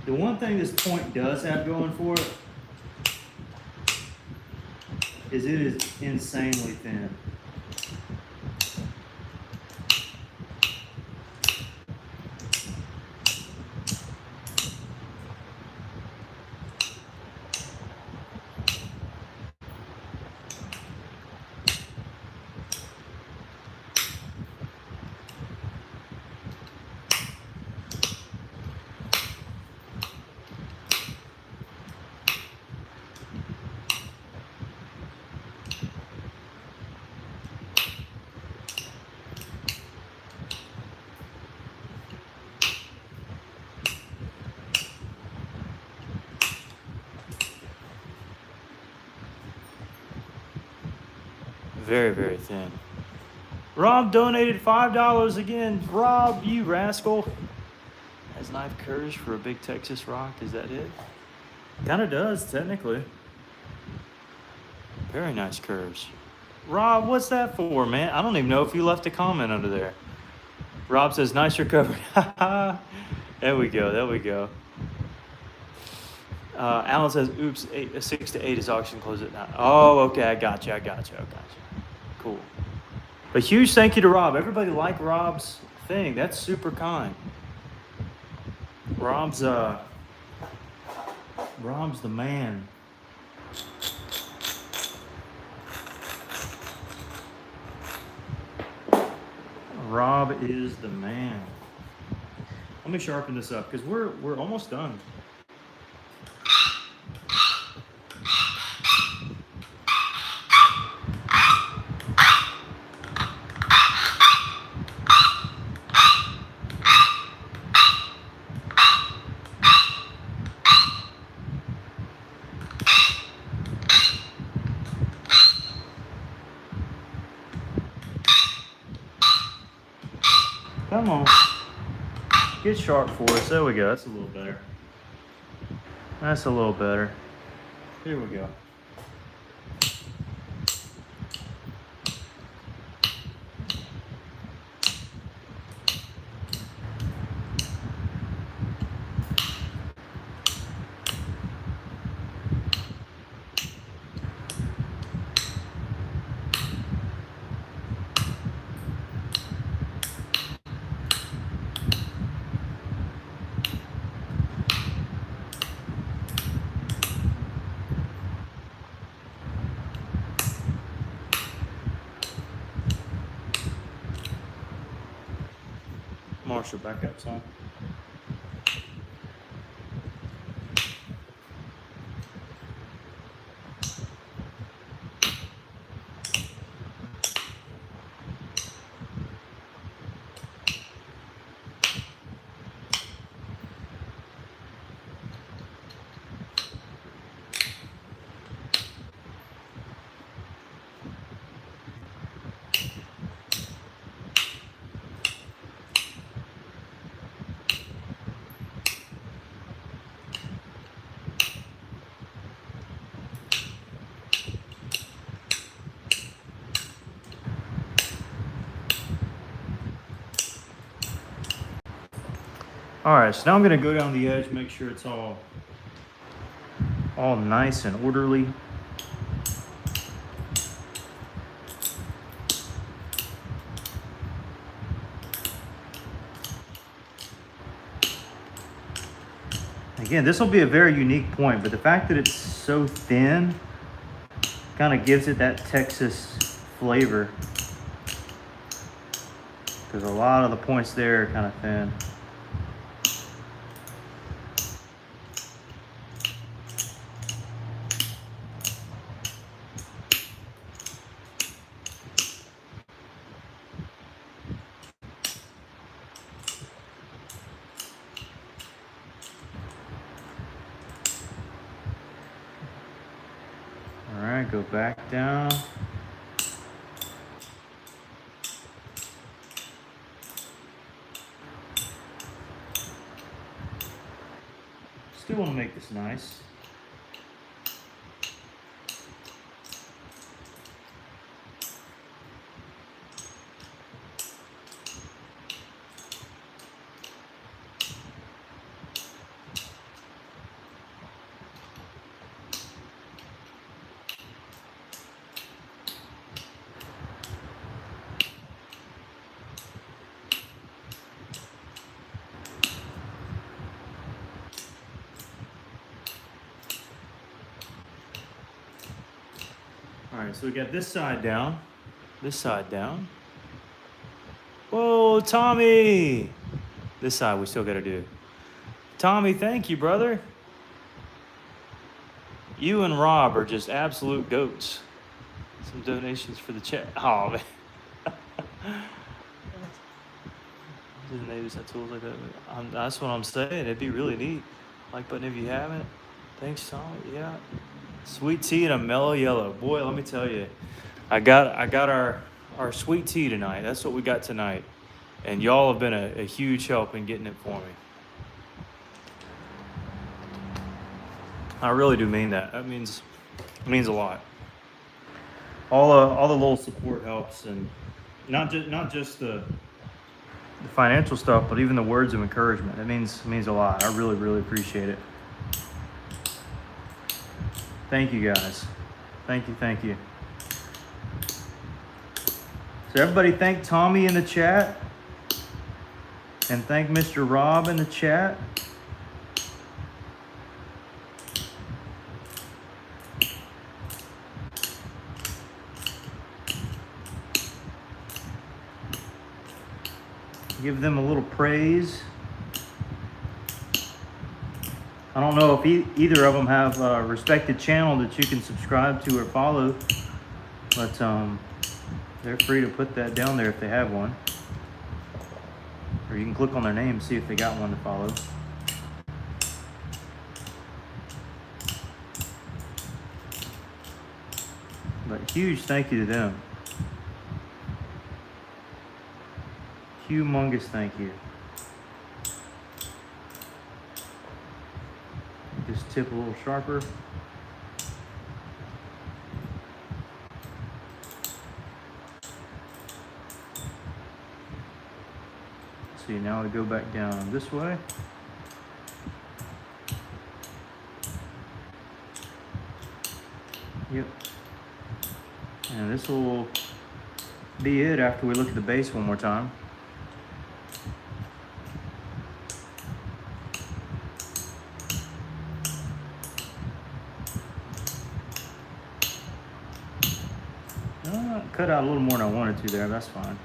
The one thing this point does have going for it is it is insanely thin. Very, very thin. Rob donated $5 again. Rob, you rascal. Has knife curves for a big Texas rock. Is that it? Kind of does, technically. Very nice curves. Rob, what's that for, man? I don't even know if you left a comment under there. Rob says, nice recovery. There we go. There we go. Alan says, oops, 6 to 8 is auction closed at 9. Oh, okay. I got you. Cool. But huge thank you to Rob. Everybody like Rob's thing. That's super kind. Rob's the man. Rob is the man. Let me sharpen this up because we're almost done. Come on. Get sharp for us. There we go. That's a little better. That's a little better. Here we go. Marshall, back up, son. All right, so now I'm gonna go down the edge, make sure it's all nice and orderly. Again, this will be a very unique point, but the fact that it's so thin kind of gives it that Texas flavor. because a lot of the points there are kind of thin. All right, go back down. Still want to make this nice. All right, so we got this side down, this side down. Whoa, Tommy! This side we still got to do. Tommy, thank you, brother. You and Rob are just absolute goats. Some donations for the chat. Oh, man. Didn't they use that tools like that? That's what I'm saying. It'd be really neat. Like button if you haven't. Thanks, Tommy. Yeah. Sweet tea and a mellow yellow. Boy, let me tell you, I got our sweet tea tonight. That's what we got tonight. And y'all have been a huge help in getting it for me. I really do mean that. That means a lot. All the little support helps, and not just the financial stuff, but even the words of encouragement. It means a lot. I really appreciate it. Thank you guys. Thank you. So everybody thank Tommy in the chat. And thank Mr. Rob in the chat. Give them a little praise. I don't know if either of them have a respected channel that you can subscribe to or follow, but they're free to put that down there if they have one. Or you can click on their name and see if they got one to follow. But huge thank you to them. Humongous thank you. This tip a little sharper. See, now we go back down this way. Yep. And this will be it after we look at the base one more time. Cut out a little more than I wanted to there, that's fine.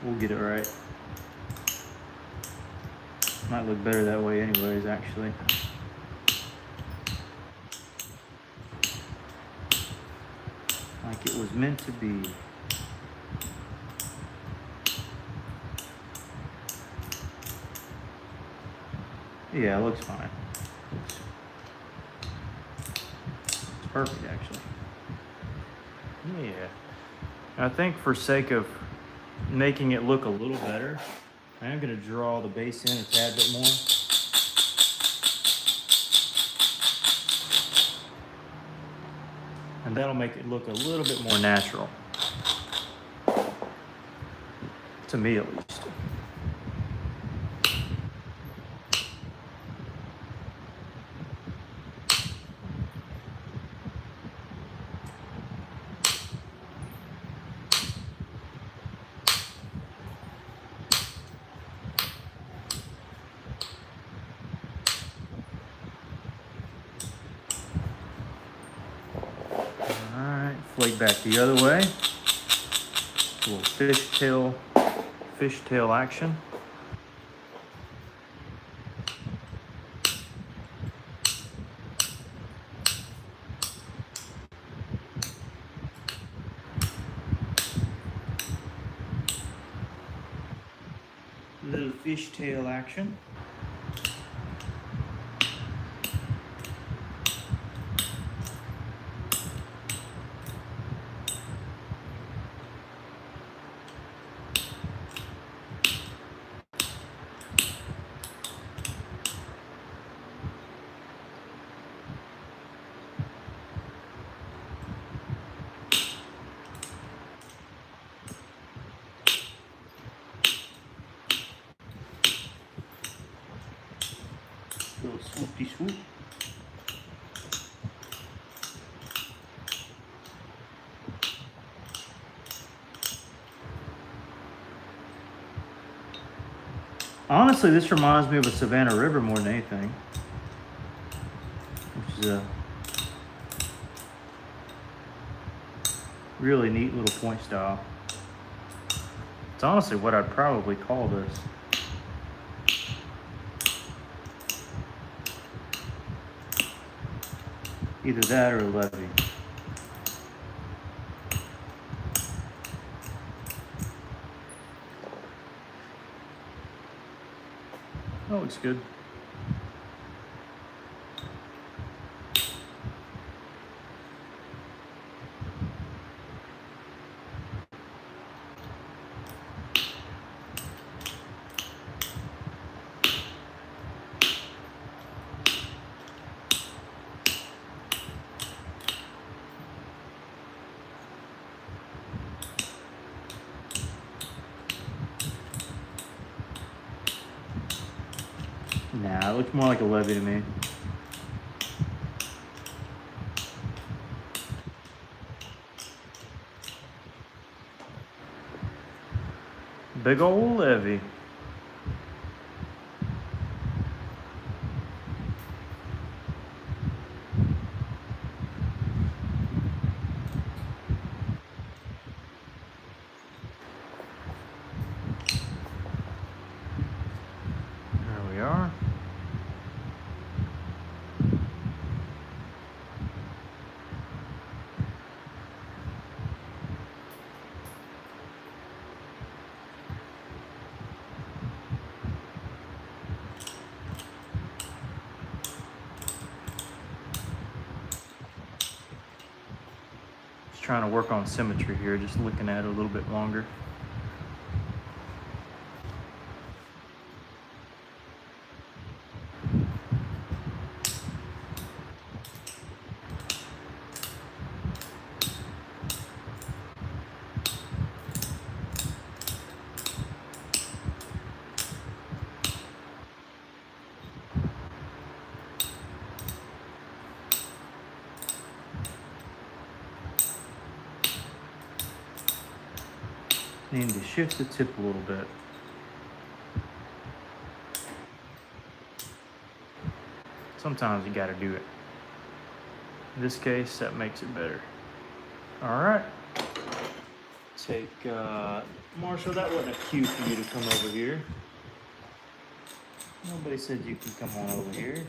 We'll get it right. Might look better that way anyways, actually. Like it was meant to be. Yeah, it looks fine. Perfect, actually. Yeah. I think for sake of making it look a little better, I am going to draw the base in a tad bit more. And that'll make it look a little bit more natural. To me, at least. Flake back the other way. little fishtail action. Little fishtail action. Little swoopty swoop. Honestly, this reminds me of a Savannah River more than anything, which is a really neat little point style. It's honestly what I'd probably call this. Either that or a Levy. That looks good. Nah, it looks more like a Levy to me. Big old Levy. There we are. Just trying to work on symmetry here, just looking at it a little bit longer. Need to shift the tip a little bit. Sometimes you gotta do it. In this case, that makes it better. All right. Take, Marshall, that wasn't a cue for you to come over here. Nobody said you can come on over here.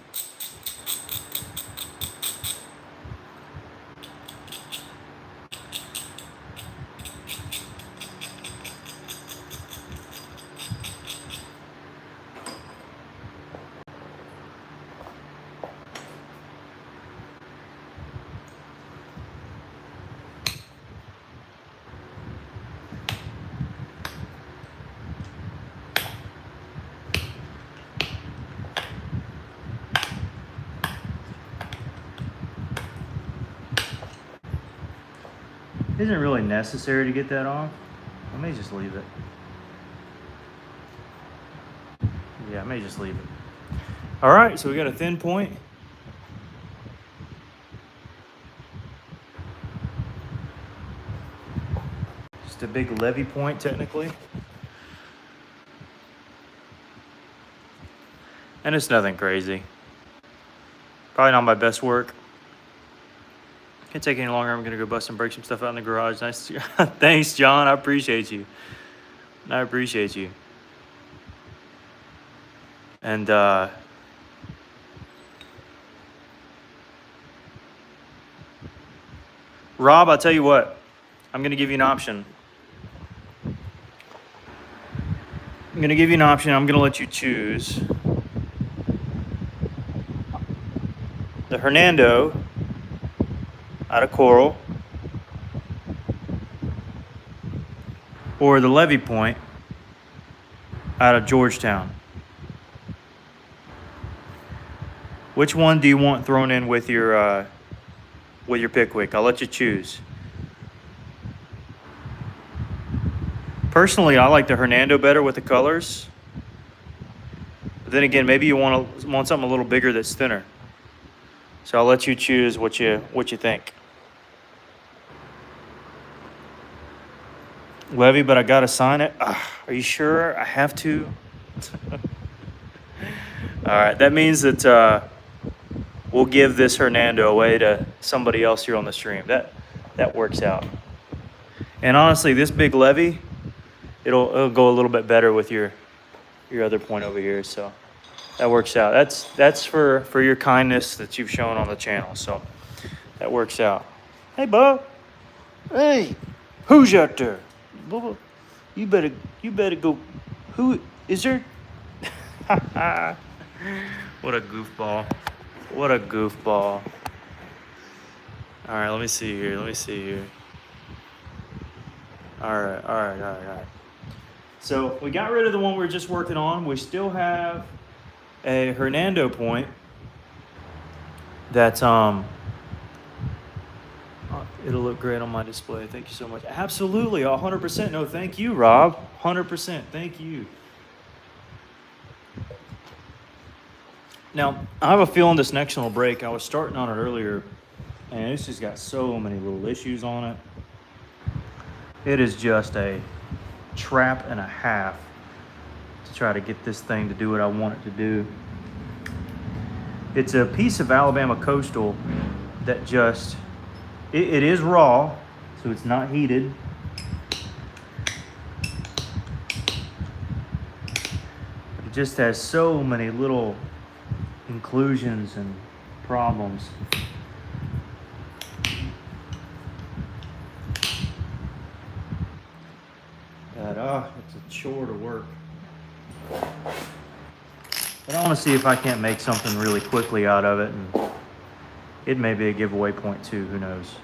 Isn't really necessary to get that off. I may just leave it. Yeah, I may just leave it. All right, so we got a thin point. Just a big Levy point, technically. And it's nothing crazy. Probably not my best work. Can't take any longer. I'm gonna go bust and break some stuff out in the garage. Nice. Thanks, John. I appreciate you. I appreciate you. And Rob, I'll tell you what. I'm gonna give you an option. I'm gonna give you an option. I'm gonna let you choose the Hernando out of Coral or the Levy Point out of Georgetown. Which one do you want thrown in with your pickwick? I'll let you choose. Personally, I like the Hernando better with the colors. But then again, maybe you want something a little bigger that's thinner. So I'll let you choose what you think. Levy, but I gotta sign it. Are you sure I have to? All right, that means that we'll give this Hernando away to somebody else here on the stream. That works out. And honestly, this big Levy, it'll go a little bit better with your other point over here. So that works out. That's for your kindness that you've shown on the channel. So that works out. Hey, Bo. Hey, who's out there? Bubba, you better go. Who is there? What a goofball. What a goofball. All right, let me see here. All right. So we got rid of the one we were just working on. We still have a Hernando point that's it'll look great on my display. Thank you so much. Absolutely, 100%. No, thank you, Rob. 100%. Thank you. Now, I have a feeling this next one will break. I was starting on it earlier, and it's just got so many little issues on it. It is just a trap and a half to try to get this thing to do what I want it to do. It's a piece of Alabama coastal that just, it is raw, so it's not heated. It just has so many little inclusions and problems. That it's a chore to work. But I want to see if I can't make something really quickly out of it, and it may be a giveaway point too, who knows.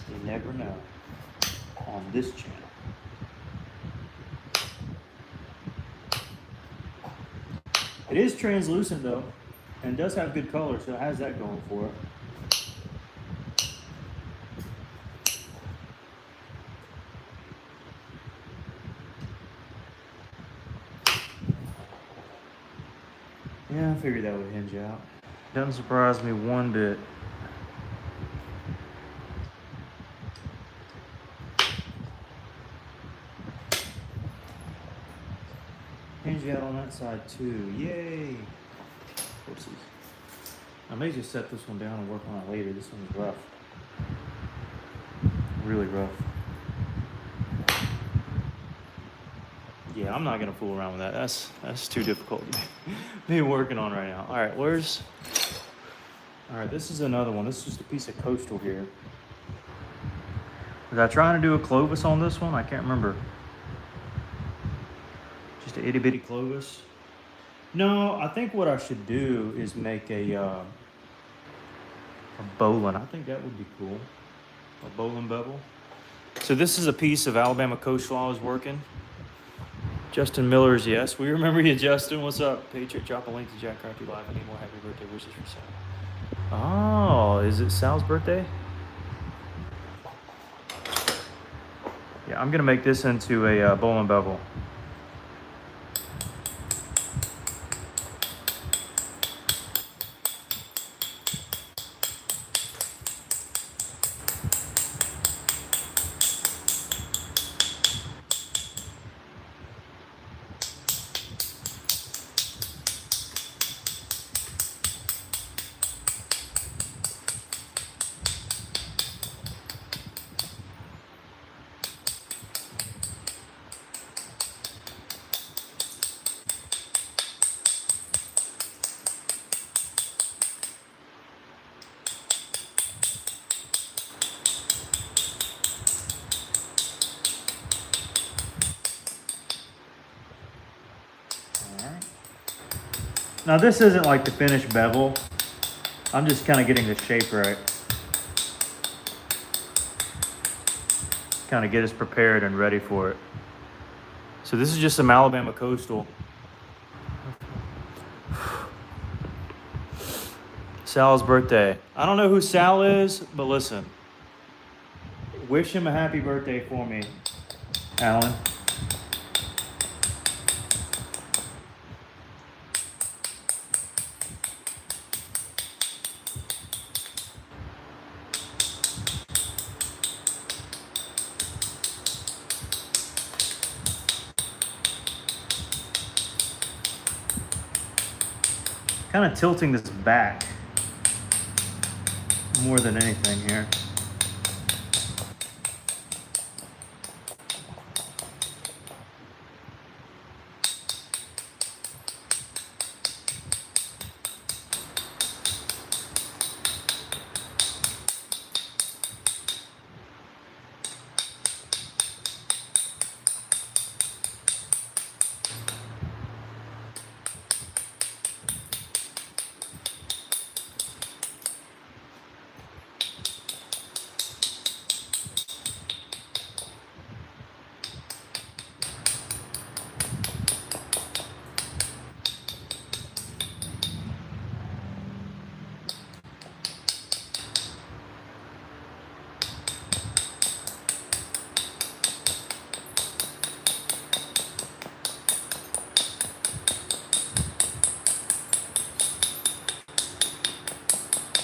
You never know on this channel. It is translucent though, and does have good color, so it has that going for it. Yeah, I figured that would hinge out. Doesn't surprise me one bit. Hinge out on that side too. Yay! Whoopsies. I may just set this one down and work on it later. This one's rough. Really rough. Yeah, I'm not gonna fool around with that. That's too difficult to be working on right now. All right, all right, this is another one. This is just a piece of coastal here. Was I trying to do a Clovis on this one? I can't remember. Just an itty bitty Clovis. No, I think what I should do is make a bowline. I think that would be cool. A bowline bevel. So this is a piece of Alabama coastal I was working. Justin Miller's, yes. We remember you, Justin. What's up? Patriot, drop a link to Jack Carty Live. I need more happy birthday wishes for Sal. Oh, is it Sal's birthday? Yeah, I'm going to make this into a bowline bevel. Now this isn't like the finished bevel. I'm just kind of getting the shape right. Kind of get us prepared and ready for it. So this is just some Alabama Coastal. Sal's birthday. I don't know who Sal is, but listen. Wish him a happy birthday for me, Alan. Kind of tilting this back more than anything here.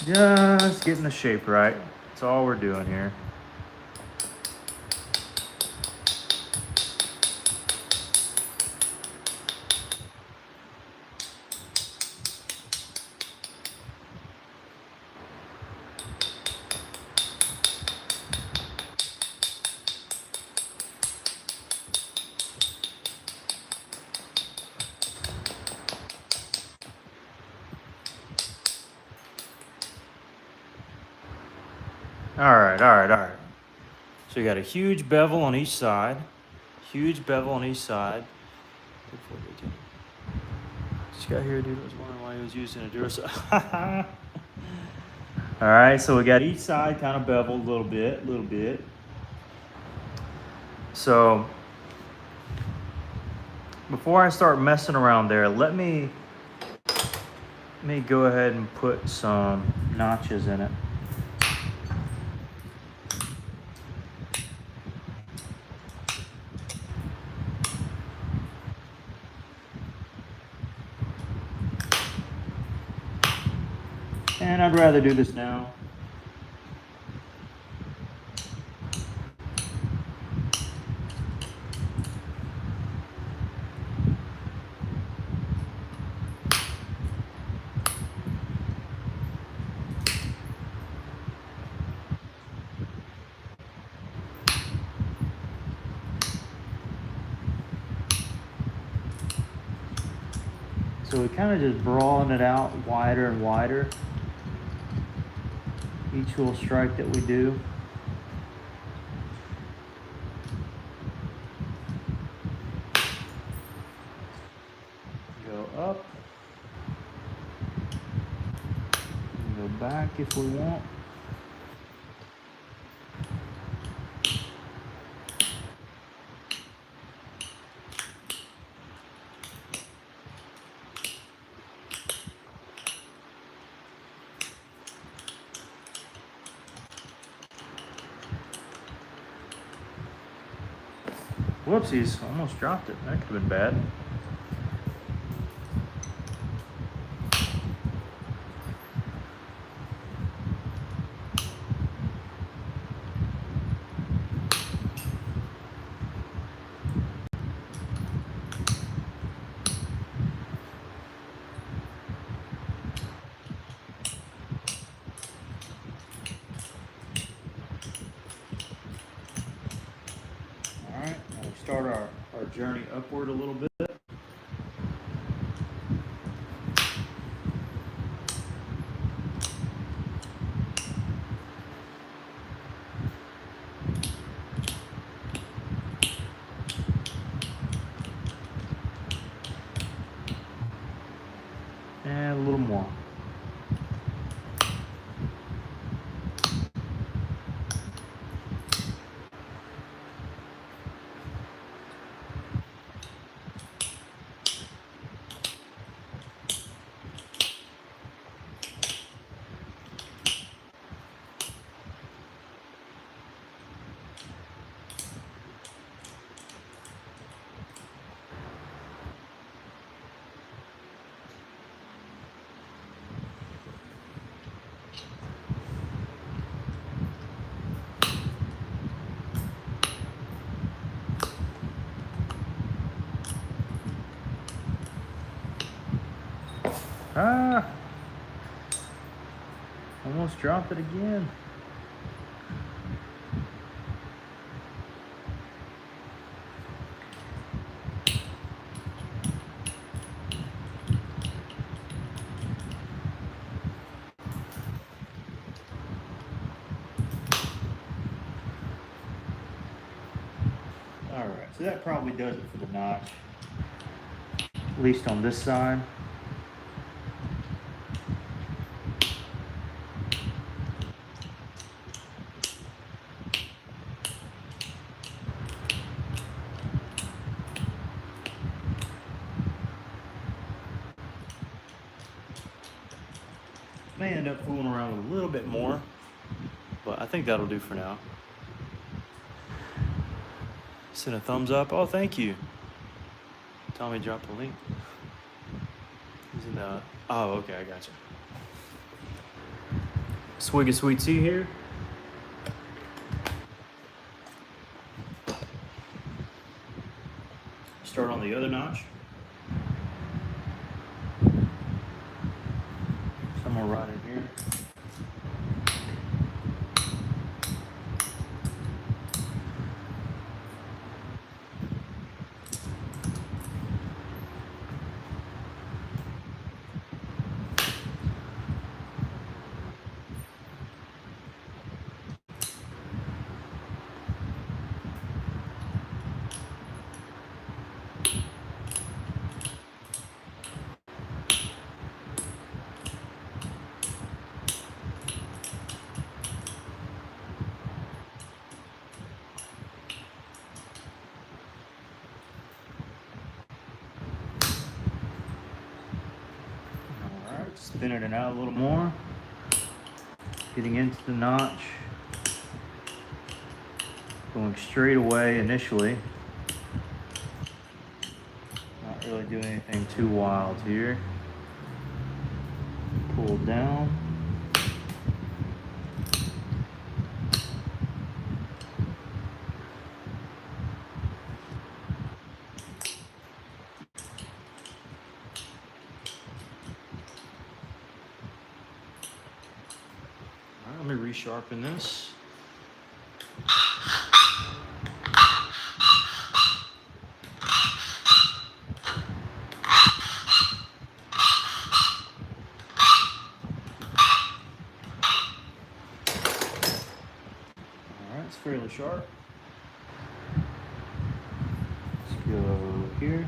Just getting the shape right. That's all we're doing here. All right. So you got a huge bevel on each side. Huge bevel on each side. This guy here, dude, was wondering why he was using a Duracell. All right, so we got each side kind of beveled a little bit. So before I start messing around there, let me go ahead and put some notches in it. And I'd rather do this now. So we kind of just broaden it out wider and wider. Each little strike that we do. Go up. Go back if we want. Whoopsies, almost dropped it. That could have been bad. Start our journey upward a little bit. Ah! Almost dropped it again. All right, so that probably does it for the notch, at least on this side. May end up fooling around with a little bit more, but I think that'll do for now. Send a thumbs up. Oh, thank you. Tommy dropped the link. He's in the. Oh, okay, I got you. Swig of sweet tea here. Start on the other notch. Somewhere right in here. Spinning it out a little more, getting into the notch, going straight away initially, not really doing anything too wild here, pull down, let me resharpen this. Alright, it's fairly sharp. Let's go here.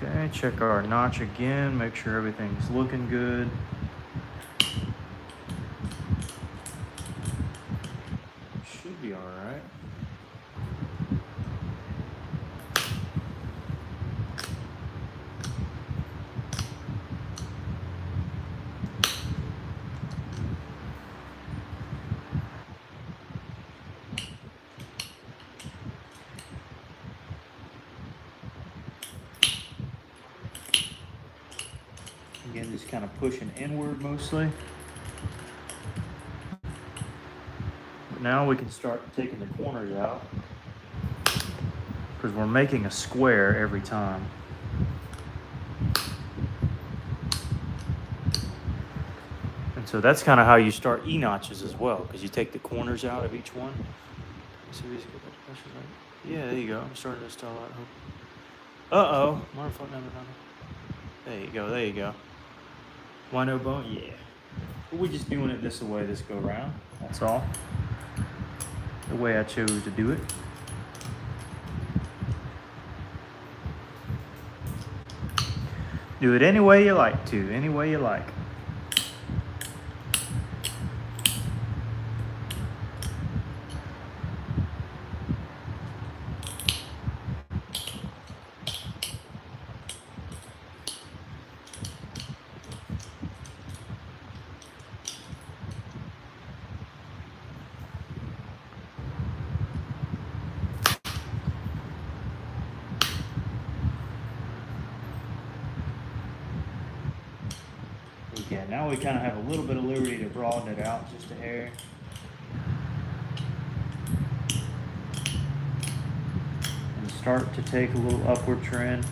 Okay, check our notch again, make sure everything's looking good. Should be all right. Again, just kind of pushing inward mostly. But now we can start taking the corners out because we're making a square every time. And so that's kind of how you start E-notches as well, because you take the corners out of each one. See, yeah, there you go. I'm starting to stall out. Uh-oh. There you go, there you go. Why no bone? Yeah. We're just doing it this way this go around. That's all. The way I chose to do it. Do it any way you like to, any way you like. Yeah, now we kind of have a little bit of liberty to broaden it out just a hair. start to take a little upward trend.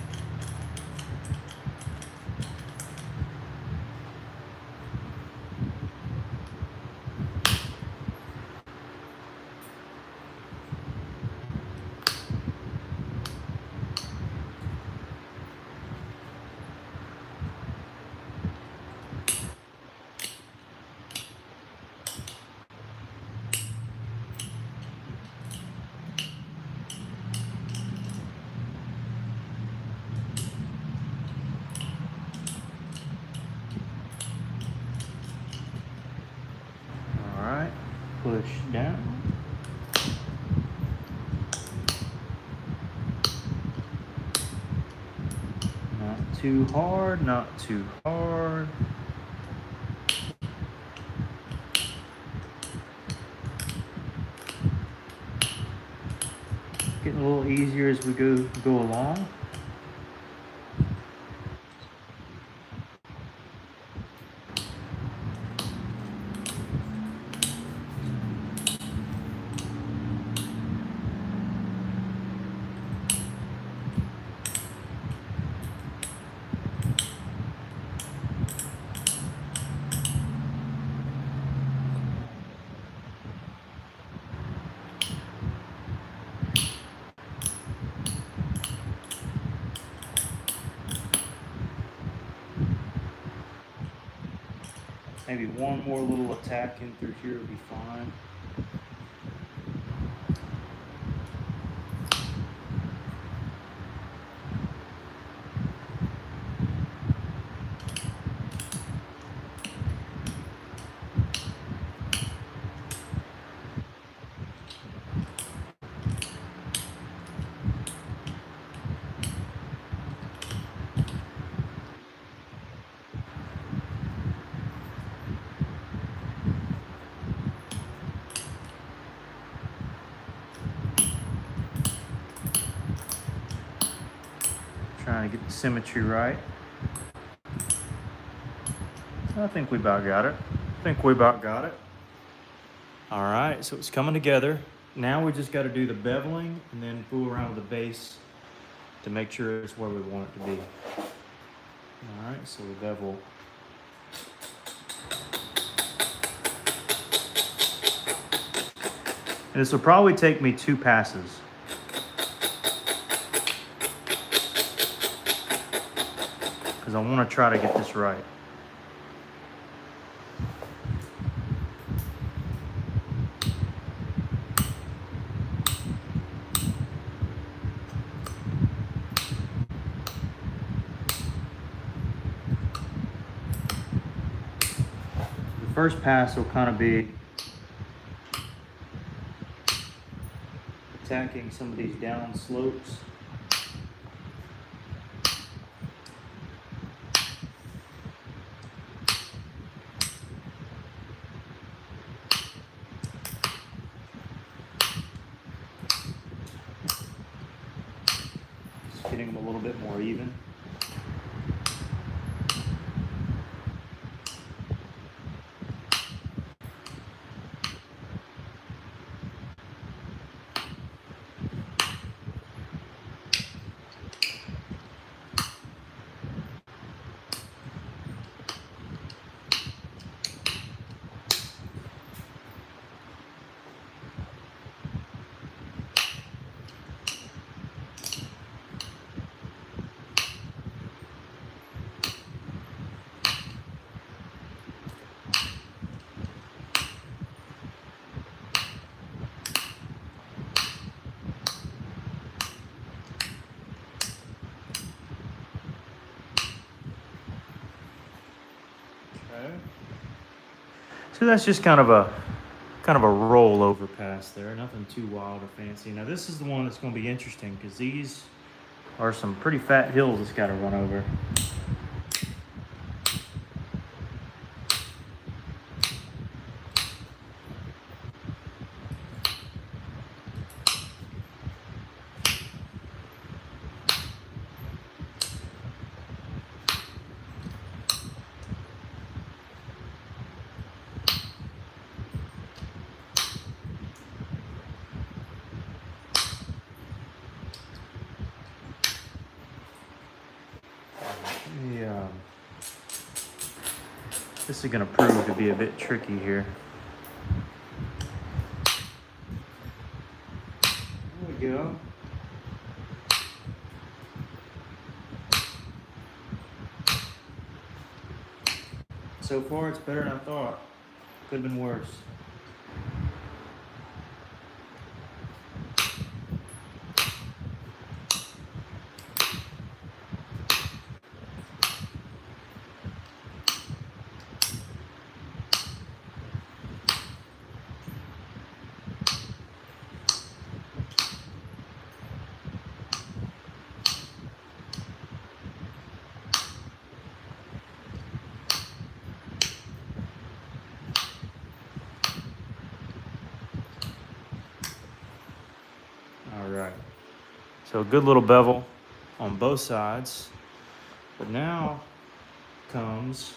Alright, push down. Not too hard, not too hard. Getting a little easier as we go along. Maybe one more little attack in through here would be fine. Trying to get the symmetry right. I think we about got it. All right, so it's coming together. Now we just got to do the beveling and then fool around with the base to make sure it's where we want it to be. All right, so we bevel. And this will probably take me 2 passes. Because I want to try to get this right. The first pass will kind of be attacking some of these down slopes. Just getting them a little bit more even. So that's just kind of a rollover pass there, nothing too wild or fancy. Now this is the one that's going to be interesting because these are some pretty fat hills it's got to run over. This is going to prove to be a bit tricky here. There we go. So far, it's better than I thought. Could have been worse. All right. So a good little bevel on both sides. But now comes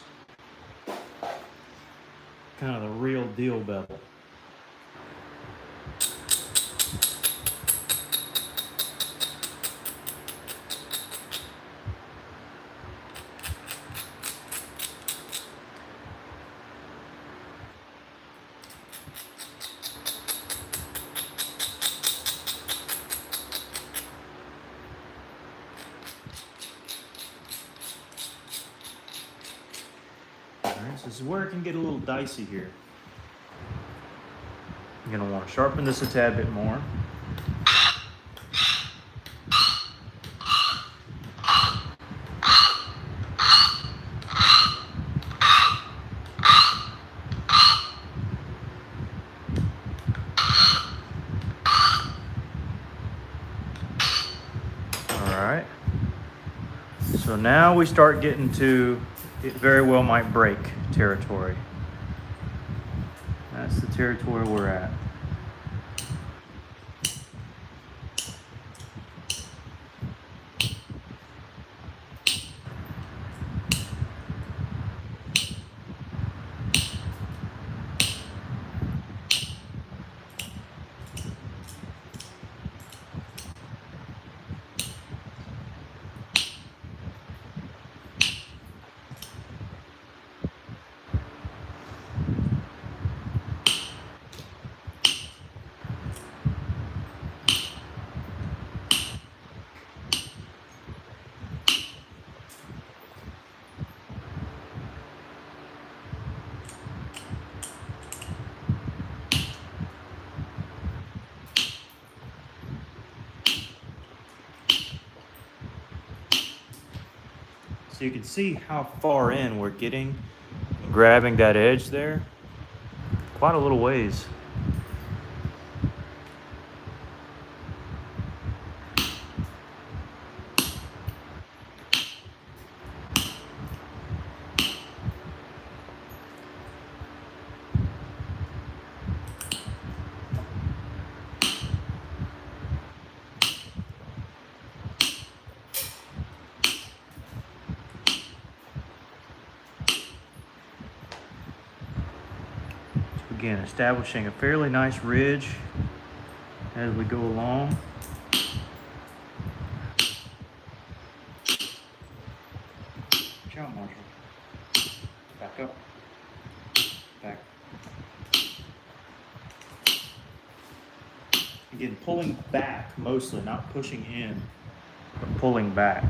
kind of the real deal bevel. So this is where it can get a little dicey here. You're going to want to sharpen this a tad bit more. Alright. So now we start getting to it very well might break territory. That's the territory we're at. So you can see how far in we're getting, grabbing that edge there, quite a little ways. Again, establishing a fairly nice ridge as we go along. Watch out, Marshall. Back up. Back. Again, pulling back mostly, not pushing in, but pulling back.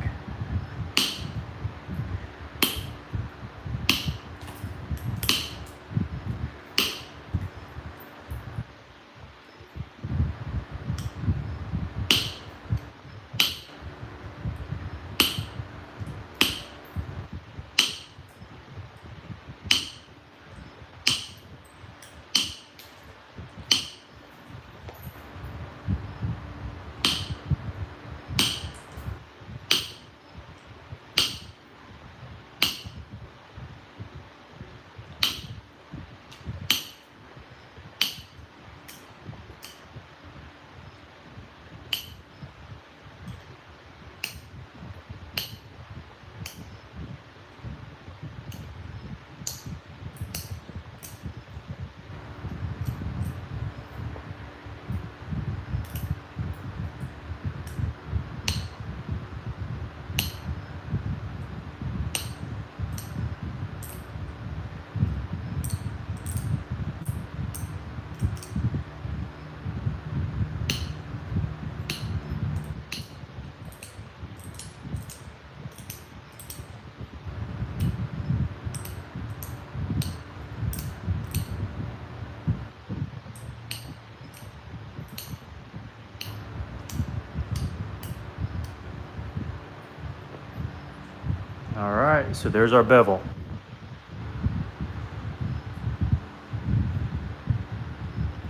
right, so there's our bevel.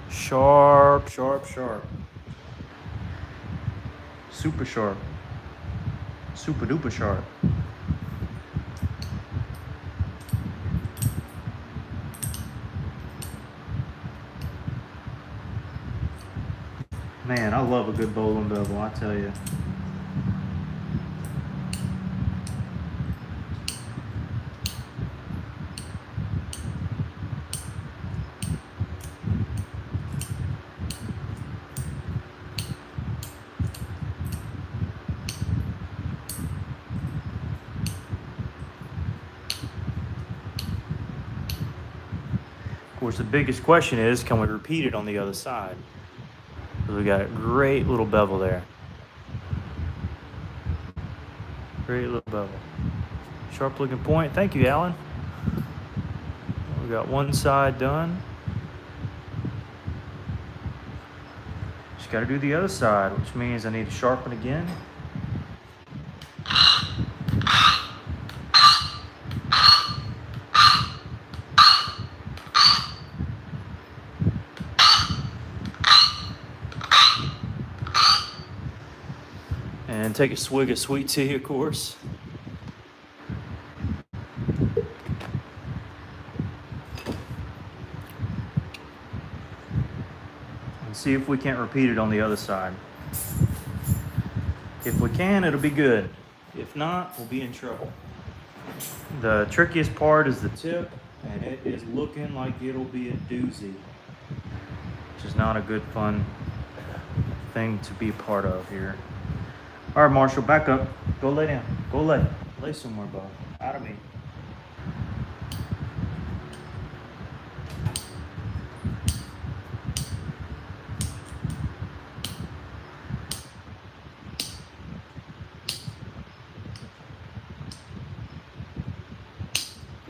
Sharp, sharp, sharp. Super sharp. Super duper sharp. Man, I love a good bowling bevel, I tell you. Of course, the biggest question is, can we repeat it on the other side? Because we got a great little bevel there. Great little bevel. Sharp looking point. Thank you, Alan. We got one side done. Just got to do the other side, which means I need to sharpen again. And take a swig of sweet tea, of course. And see if we can't repeat it on the other side. If we can, it'll be good. If not, we'll be in trouble. The trickiest part is the tip, and it is looking like it'll be a doozy, which is not a good, fun thing to be a part of here. All right, Marshall, back up. Go lay down. Go lay. Lay somewhere, bud. Out of me.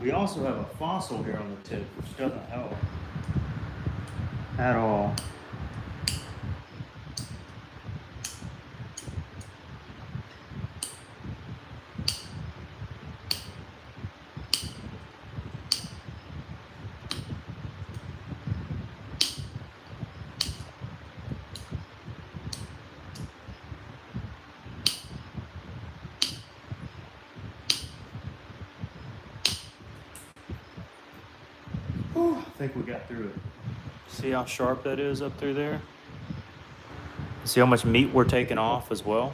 We also have a fossil here on the tip, which doesn't help at all. I think we got through it. See how sharp that is up through there? See how much meat we're taking off as well?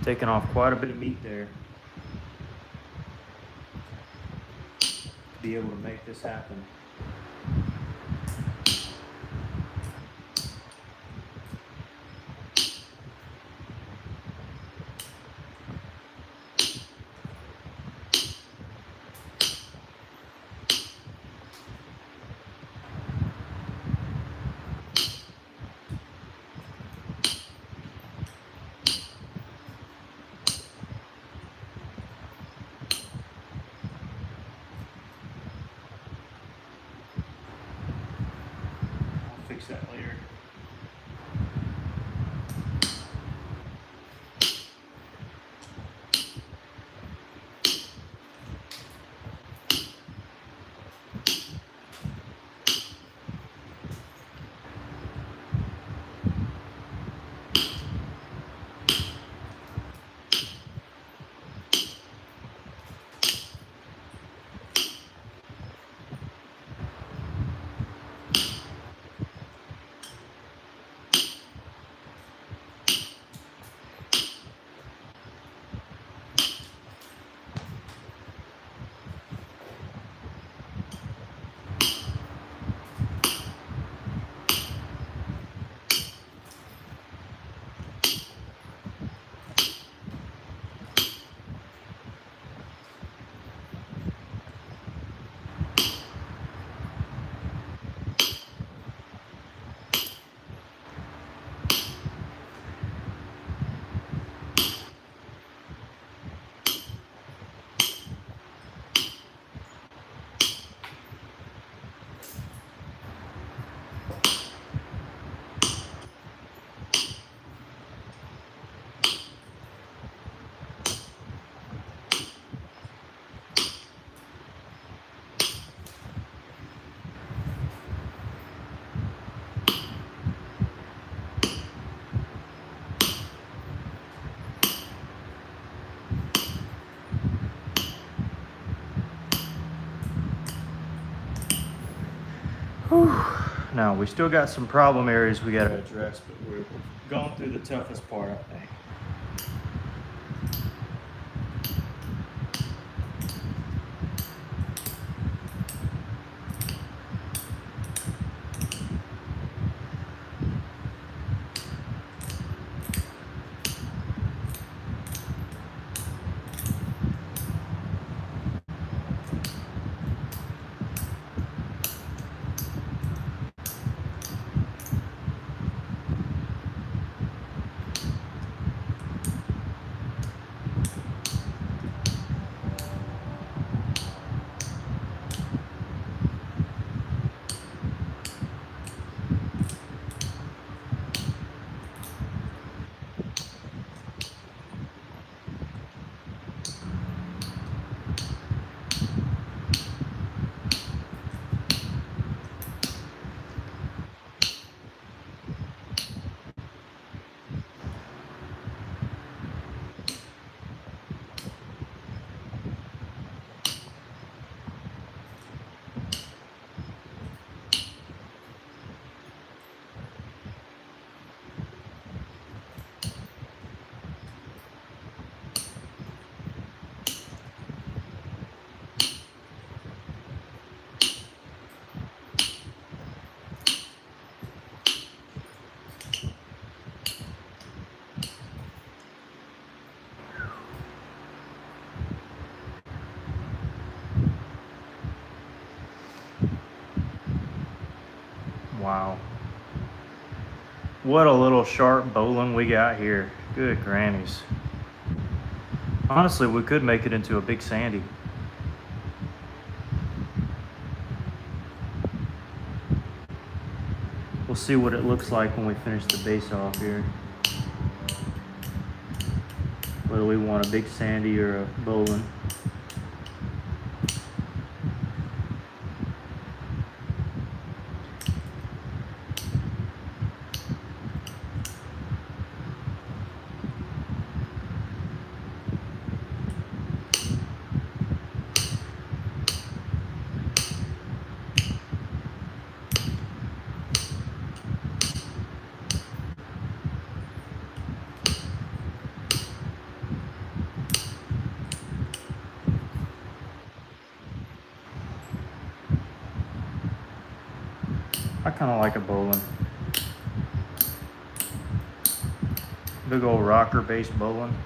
Taking off quite a bit of meat there to be able to make this happen. Fix that later. Whew. Now, we still got some problem areas we got to address, but we've gone through the toughest part, I think. Wow. What a little sharp bowling we got here. Good grannies. Honestly, we could make it into a big sandy. We'll see what it looks like when we finish the base off here. Whether we want a big sandy or a bowling. I kind of like a bowling. Big old rocker based bowling.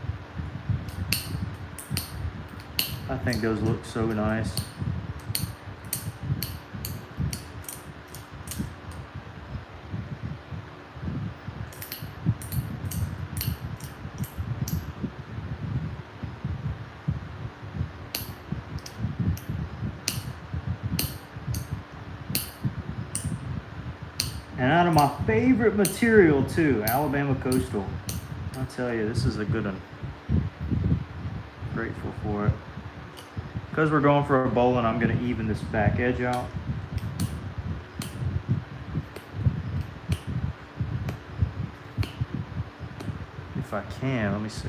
I think those look so nice. And out of my favorite material too, Alabama Coastal. I'll tell you, this is a good one. Grateful for it. Because we're going for a bowling, I'm going to even this back edge out. If I can, let me see.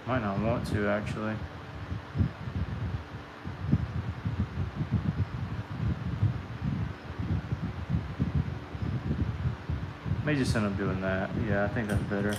Might not want to actually. May just end up doing that. Yeah, I think that's better.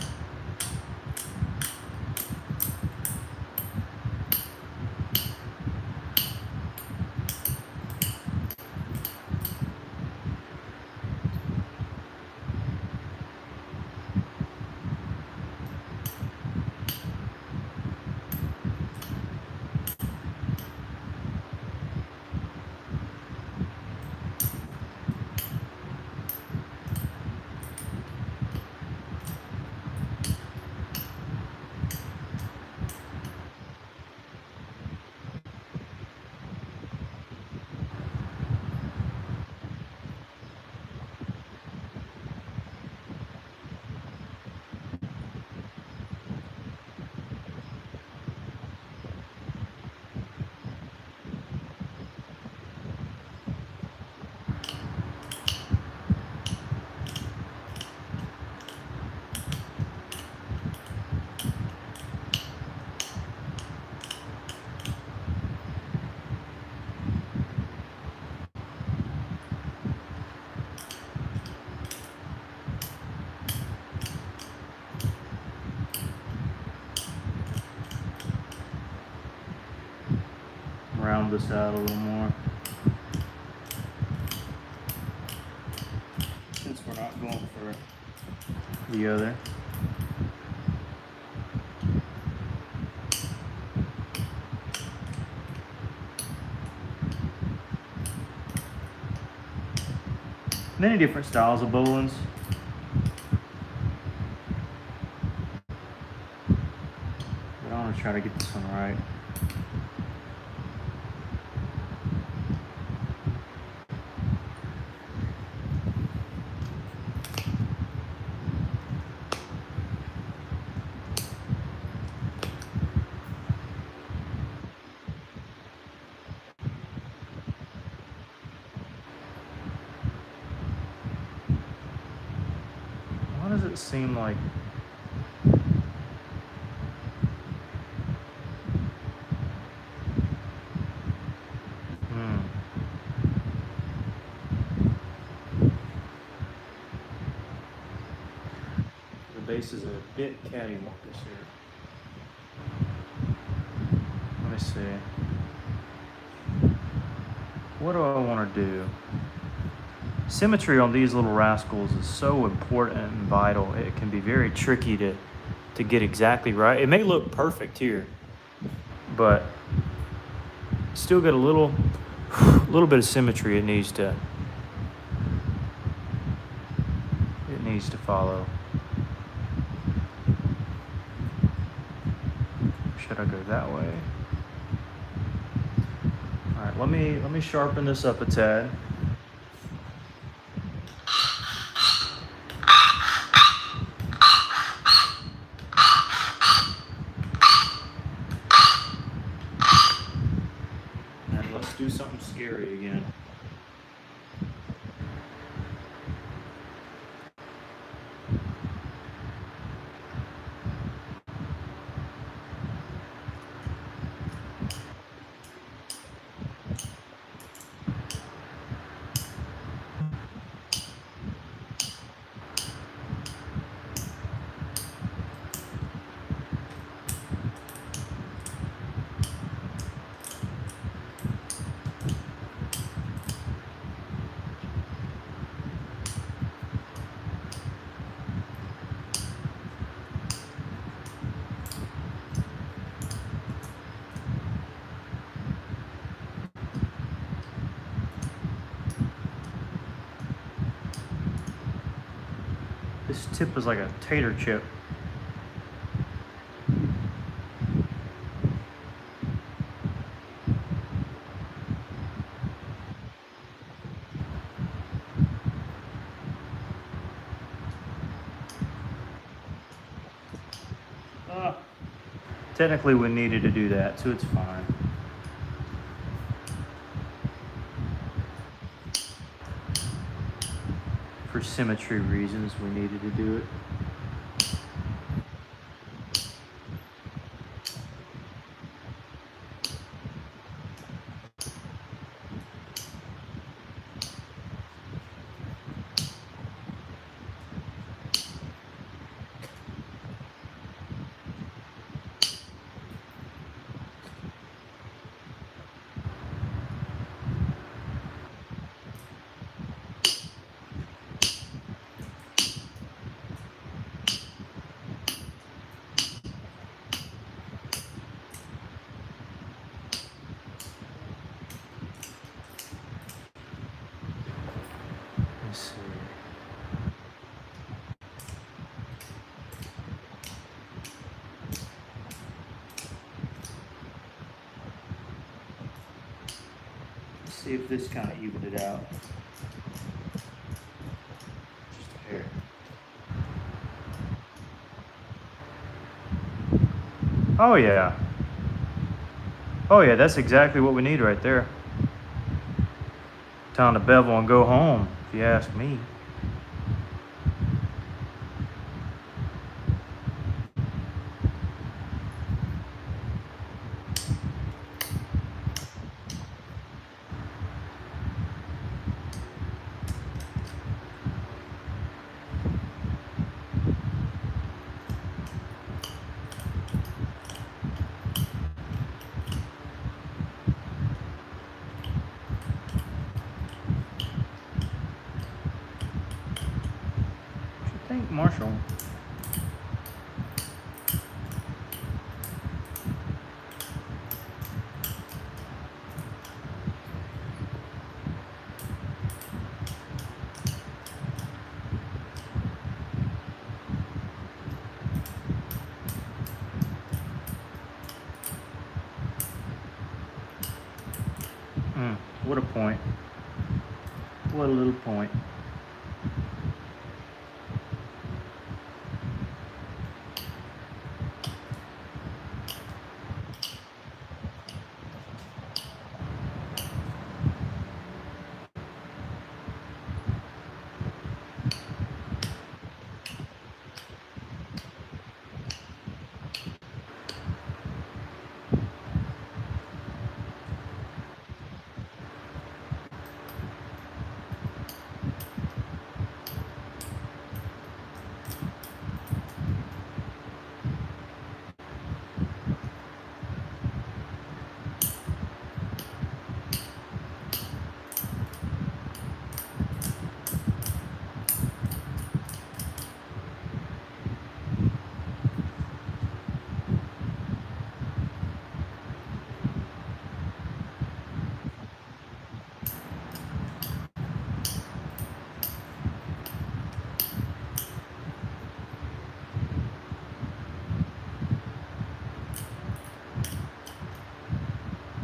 round this out a little more. Since we're not going for the other. Many different styles of bowlines. But I want to try to get this one right. Why does it seem like the base is a bit cattywampus here. Let me see. What do I want to do? Symmetry on these little rascals is so important and vital. It can be very tricky to get exactly right. It may look perfect here, but still got a little bit of symmetry it needs to follow. Should I go that way? All right, let me sharpen this up a tad. And let's do something scary again. This tip is like a tater chip. Technically we needed to do that, so it's fine. For symmetry reasons, we needed to do it. Let's see. Let's see if this kind of evened it out. Just a hair. Oh yeah. Oh yeah, that's exactly what we need right there. Time to bevel and go home, if you ask me. Marshall. What a point. What a little point.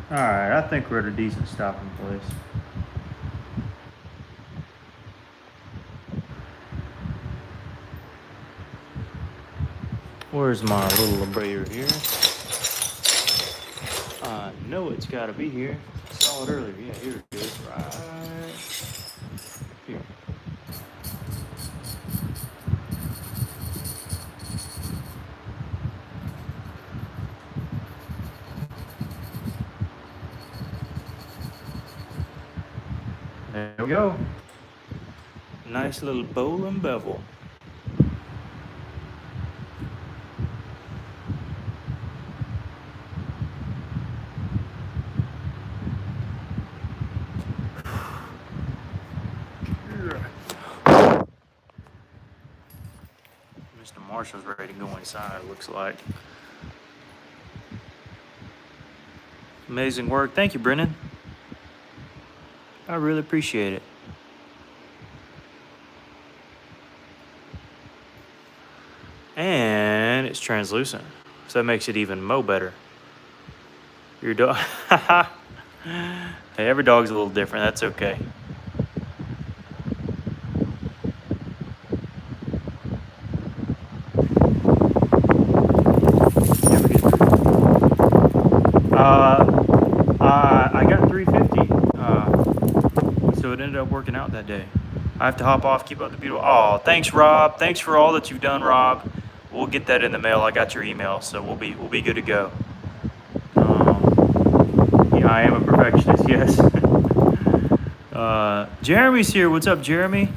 All right, I think we're at a decent stopping place. Where's my little abrader here? I know it's got to be here. Saw it earlier. Yeah, here it is. Right here. There we go. Nice little bowl and bevel. Mr. Marshall's ready to go inside, looks like. Amazing work. Thank you, Brennan. I really appreciate it. And it's translucent, so that makes it even mo better. Your dog. Hey, every dog's a little different. That's okay. I got 350. So it ended up working out that day. I have to hop off. Keep up the beautiful. Oh, thanks, Rob. Thanks for all that you've done, Rob. We'll get that in the mail. I got your email, so we'll be good to go. Yeah, I am a perfectionist. Yes. Jeremy's here. What's up, Jeremy?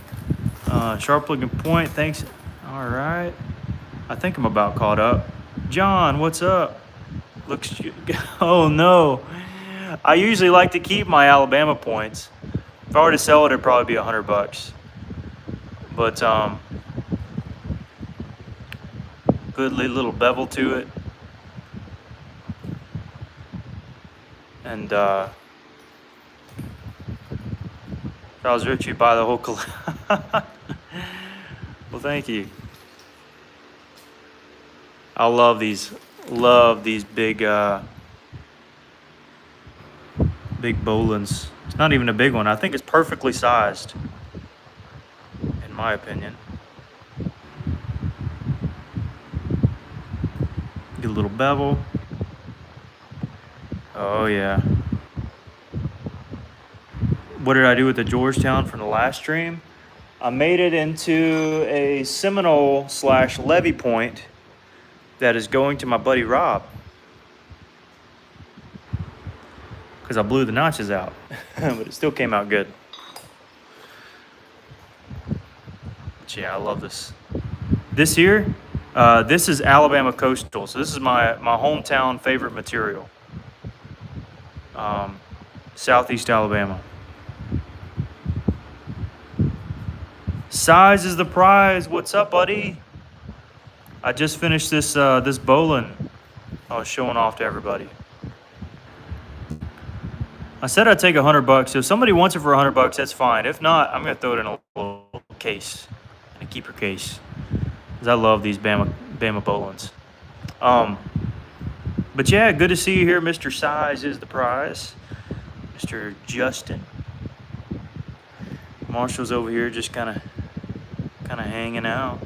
Sharp looking point. Thanks. All right. I think I'm about caught up. John, what's up? Looks. Oh no. I usually like to keep my Alabama points. If I were to sell it, it'd probably be $100. But good little bevel to it. And if I was rich, you'd buy the whole collection. Well, thank you. I love these big big Bolins. It's not even a big one. I think it's perfectly sized, in my opinion. Get a little bevel. Oh yeah. What did I do with the Georgetown from the last stream? I made it into a Seminole / Levy point that is going to my buddy Rob. Because I blew the notches out, but it still came out good. But yeah, I love this. This here, this is Alabama Coastal. So this is my hometown favorite material. Southeast Alabama. Size is the prize. What's up, buddy? I just finished this bowling I was showing off to everybody. I said I'd take $100. So if somebody wants it for $100, that's fine. If not, I'm gonna throw it in a little case, in a keeper case, because I love these Bama bowlings. But yeah, good to see you here. Mr. Size is the prize. Mr. Justin. Marshall's over here just kind of hanging out.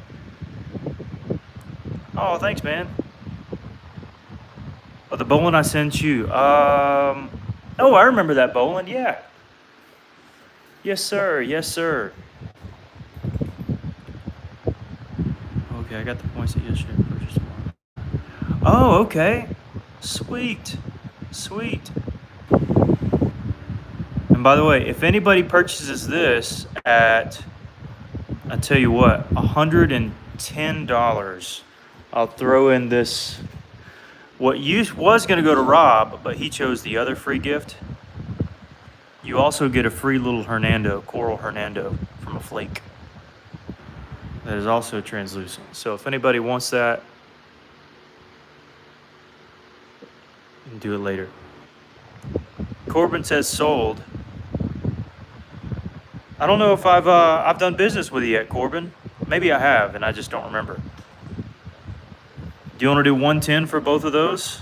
Oh, thanks, man. Oh, the bowling I sent you. Oh, I remember that bowling. Yeah. Yes, sir. Yes, sir. Okay, I got the points that yesterday purchased one. Oh, okay. Sweet. Sweet. And by the way, if anybody purchases this at, I tell you what, $110, I'll throw in this. What was going to go to Rob, but he chose the other free gift. You also get a free little coral Hernando from a flake. That is also translucent. So if anybody wants that, you can do it later. Corbin says sold. I don't know if I've done business with you yet, Corbin. Maybe I have, and I just don't remember. Do you want to do 110 for both of those?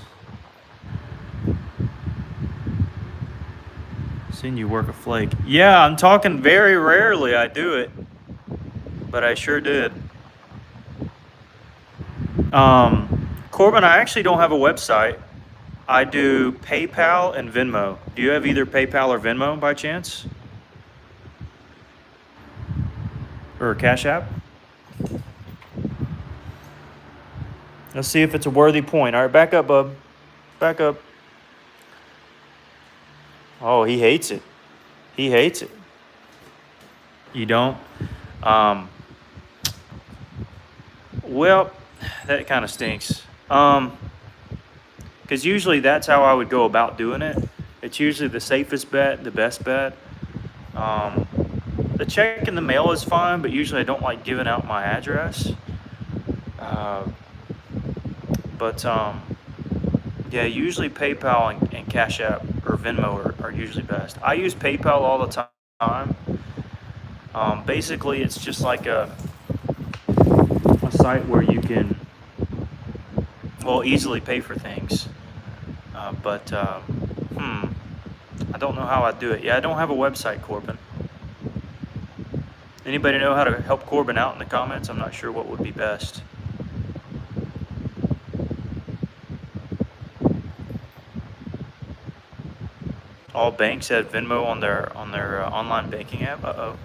Seen you work a flake. Yeah, I'm talking very rarely I do it, but I sure did. Corbin, I actually don't have a website. I do PayPal and Venmo. Do you have either PayPal or Venmo by chance? Or a Cash App? Let's see if it's a worthy point. All right, back up, bub. Back up. Oh, he hates it. He hates it. You don't? Well, that kind of stinks. Because usually that's how I would go about doing it. It's usually the safest bet, the best bet. The check in the mail is fine, but usually I don't like giving out my address. Yeah, usually PayPal and Cash App or Venmo are usually best. I use PayPal all the time. Basically, it's just like a site where you can, easily pay for things. I don't know how I do it. Yeah, I don't have a website, Corbin. Anybody know how to help Corbin out in the comments? I'm not sure what would be best. All banks have Venmo on their online banking app. Uh-oh.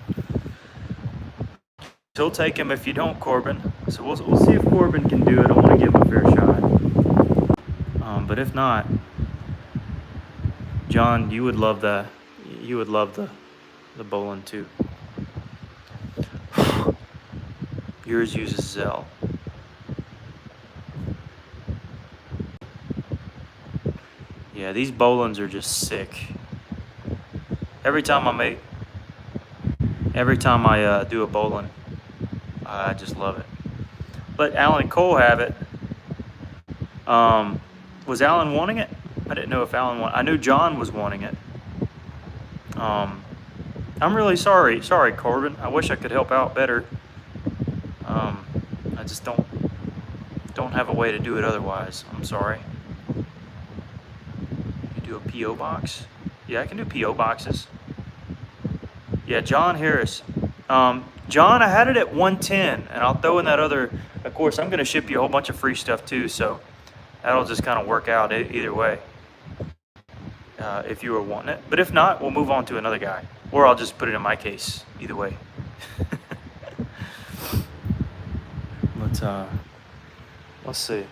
He'll take him if you don't, Corbin. So we'll see if Corbin can do it. I want to give him a fair shot. But if not, John, you would love the bowling too. Yours uses Zelle. Yeah, these bowlings are just sick. Every time I do a bowling, I just love it. Let Alan Cole have it. Was Alan wanting it? I didn't know if Alan wanted. I knew John was wanting it. I'm really sorry. Sorry, Corbin. I wish I could help out better. I just don't have a way to do it otherwise. I'm sorry. You do a P.O. box? Yeah, I can do P.O. boxes. Yeah, John Harris. John, I had it at 110, and I'll throw in that other. Of course, I'm going to ship you a whole bunch of free stuff too, so that'll just kind of work out either way. If you were wanting it, but if not, we'll move on to another guy, or I'll just put it in my case. Either way. Let's see.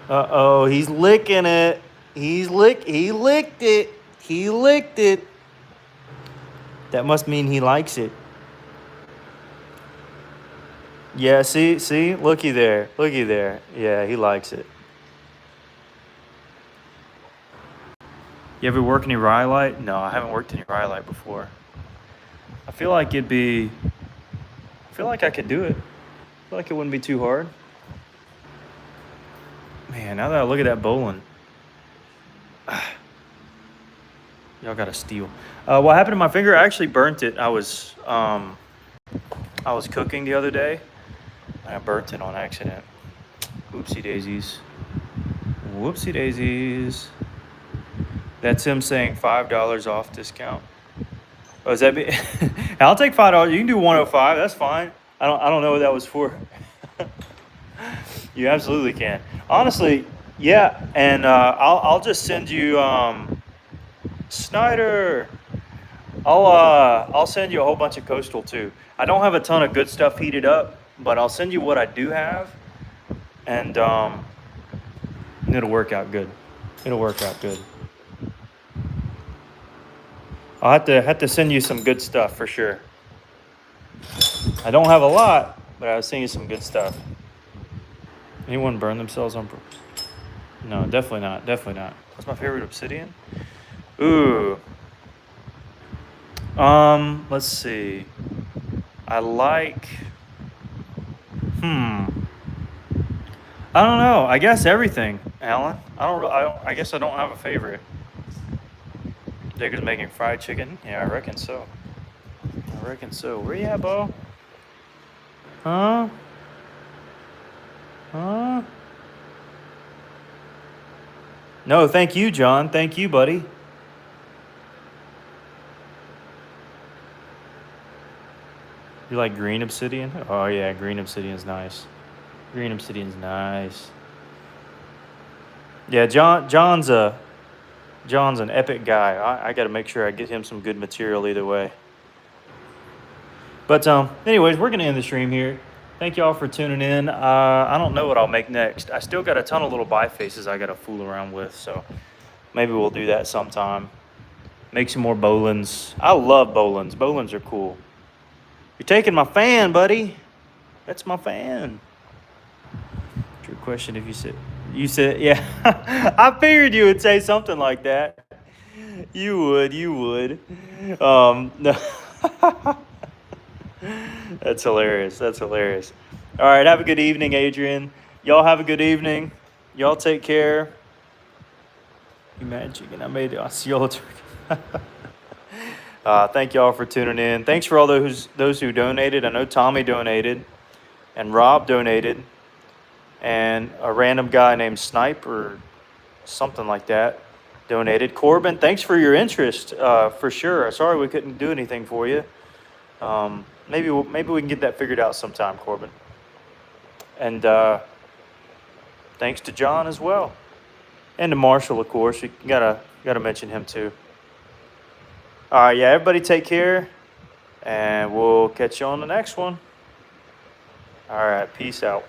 Uh-oh, he's licking it. He licked it. He licked it. That must mean he likes it. Yeah, see? Looky there. Yeah, he likes it. You ever work any Rhyolite? No, I haven't worked any Rhyolite before. I feel like it'd be I feel like I could do it. I feel like it wouldn't be too hard. Man, now that I look at that bowling, y'all got to steal. What happened to my finger? I actually burnt it. I was cooking the other day, and I burnt it on accident. Whoopsie daisies. Whoopsie daisies. That's him saying $5 off discount. Oh, is that be? I'll take $5. You can do 105. That's fine. I don't know what that was for. You absolutely can. Honestly, yeah. And I'll just send you Snyder. I'll send you a whole bunch of coastal too. I don't have a ton of good stuff heated up, but I'll send you what I do have, and it'll work out good. It'll work out good. I'll have to send you some good stuff for sure. I don't have a lot, but I'll send you some good stuff. Anyone burn themselves on purpose? No, definitely not. Definitely not. What's my favorite obsidian? Ooh. Let's see. I like. I don't know. I guess everything, Alan. I guess I don't have a favorite. Jacob's making fried chicken. Yeah, I reckon so. I reckon so. Where you at, Bo? Huh? Huh? No, thank you, John. Thank you, buddy. You like green obsidian? Oh yeah, green obsidian's nice. Green obsidian's nice. Yeah, John's an epic guy. I got to make sure I get him some good material either way. But anyways, we're gonna end the stream here. Thank y'all for tuning in. I don't know what I'll make next. I still got a ton of little bifaces I got to fool around with, so maybe we'll do that sometime. Make some more bowlins. I love bowlins. Bowlins are cool. You're taking my fan, buddy. That's my fan. True question. If you said, yeah. I figured you would say something like that. You would. No. That's hilarious. That's hilarious. All right, have a good evening, Adrian. Y'all have a good evening. Y'all take care. You mad chicken? I made Osceola turkey. Thank y'all for tuning in. Thanks for all those who donated. I know Tommy donated, and Rob donated, and a random guy named Snipe or something like that donated. Corbin, thanks for your interest, for sure. Sorry we couldn't do anything for you. Maybe we can get that figured out sometime, Corbin. And thanks to John as well, and to Marshall, of course. You gotta mention him too. All right, yeah, everybody take care, and we'll catch you on the next one. All right, peace out.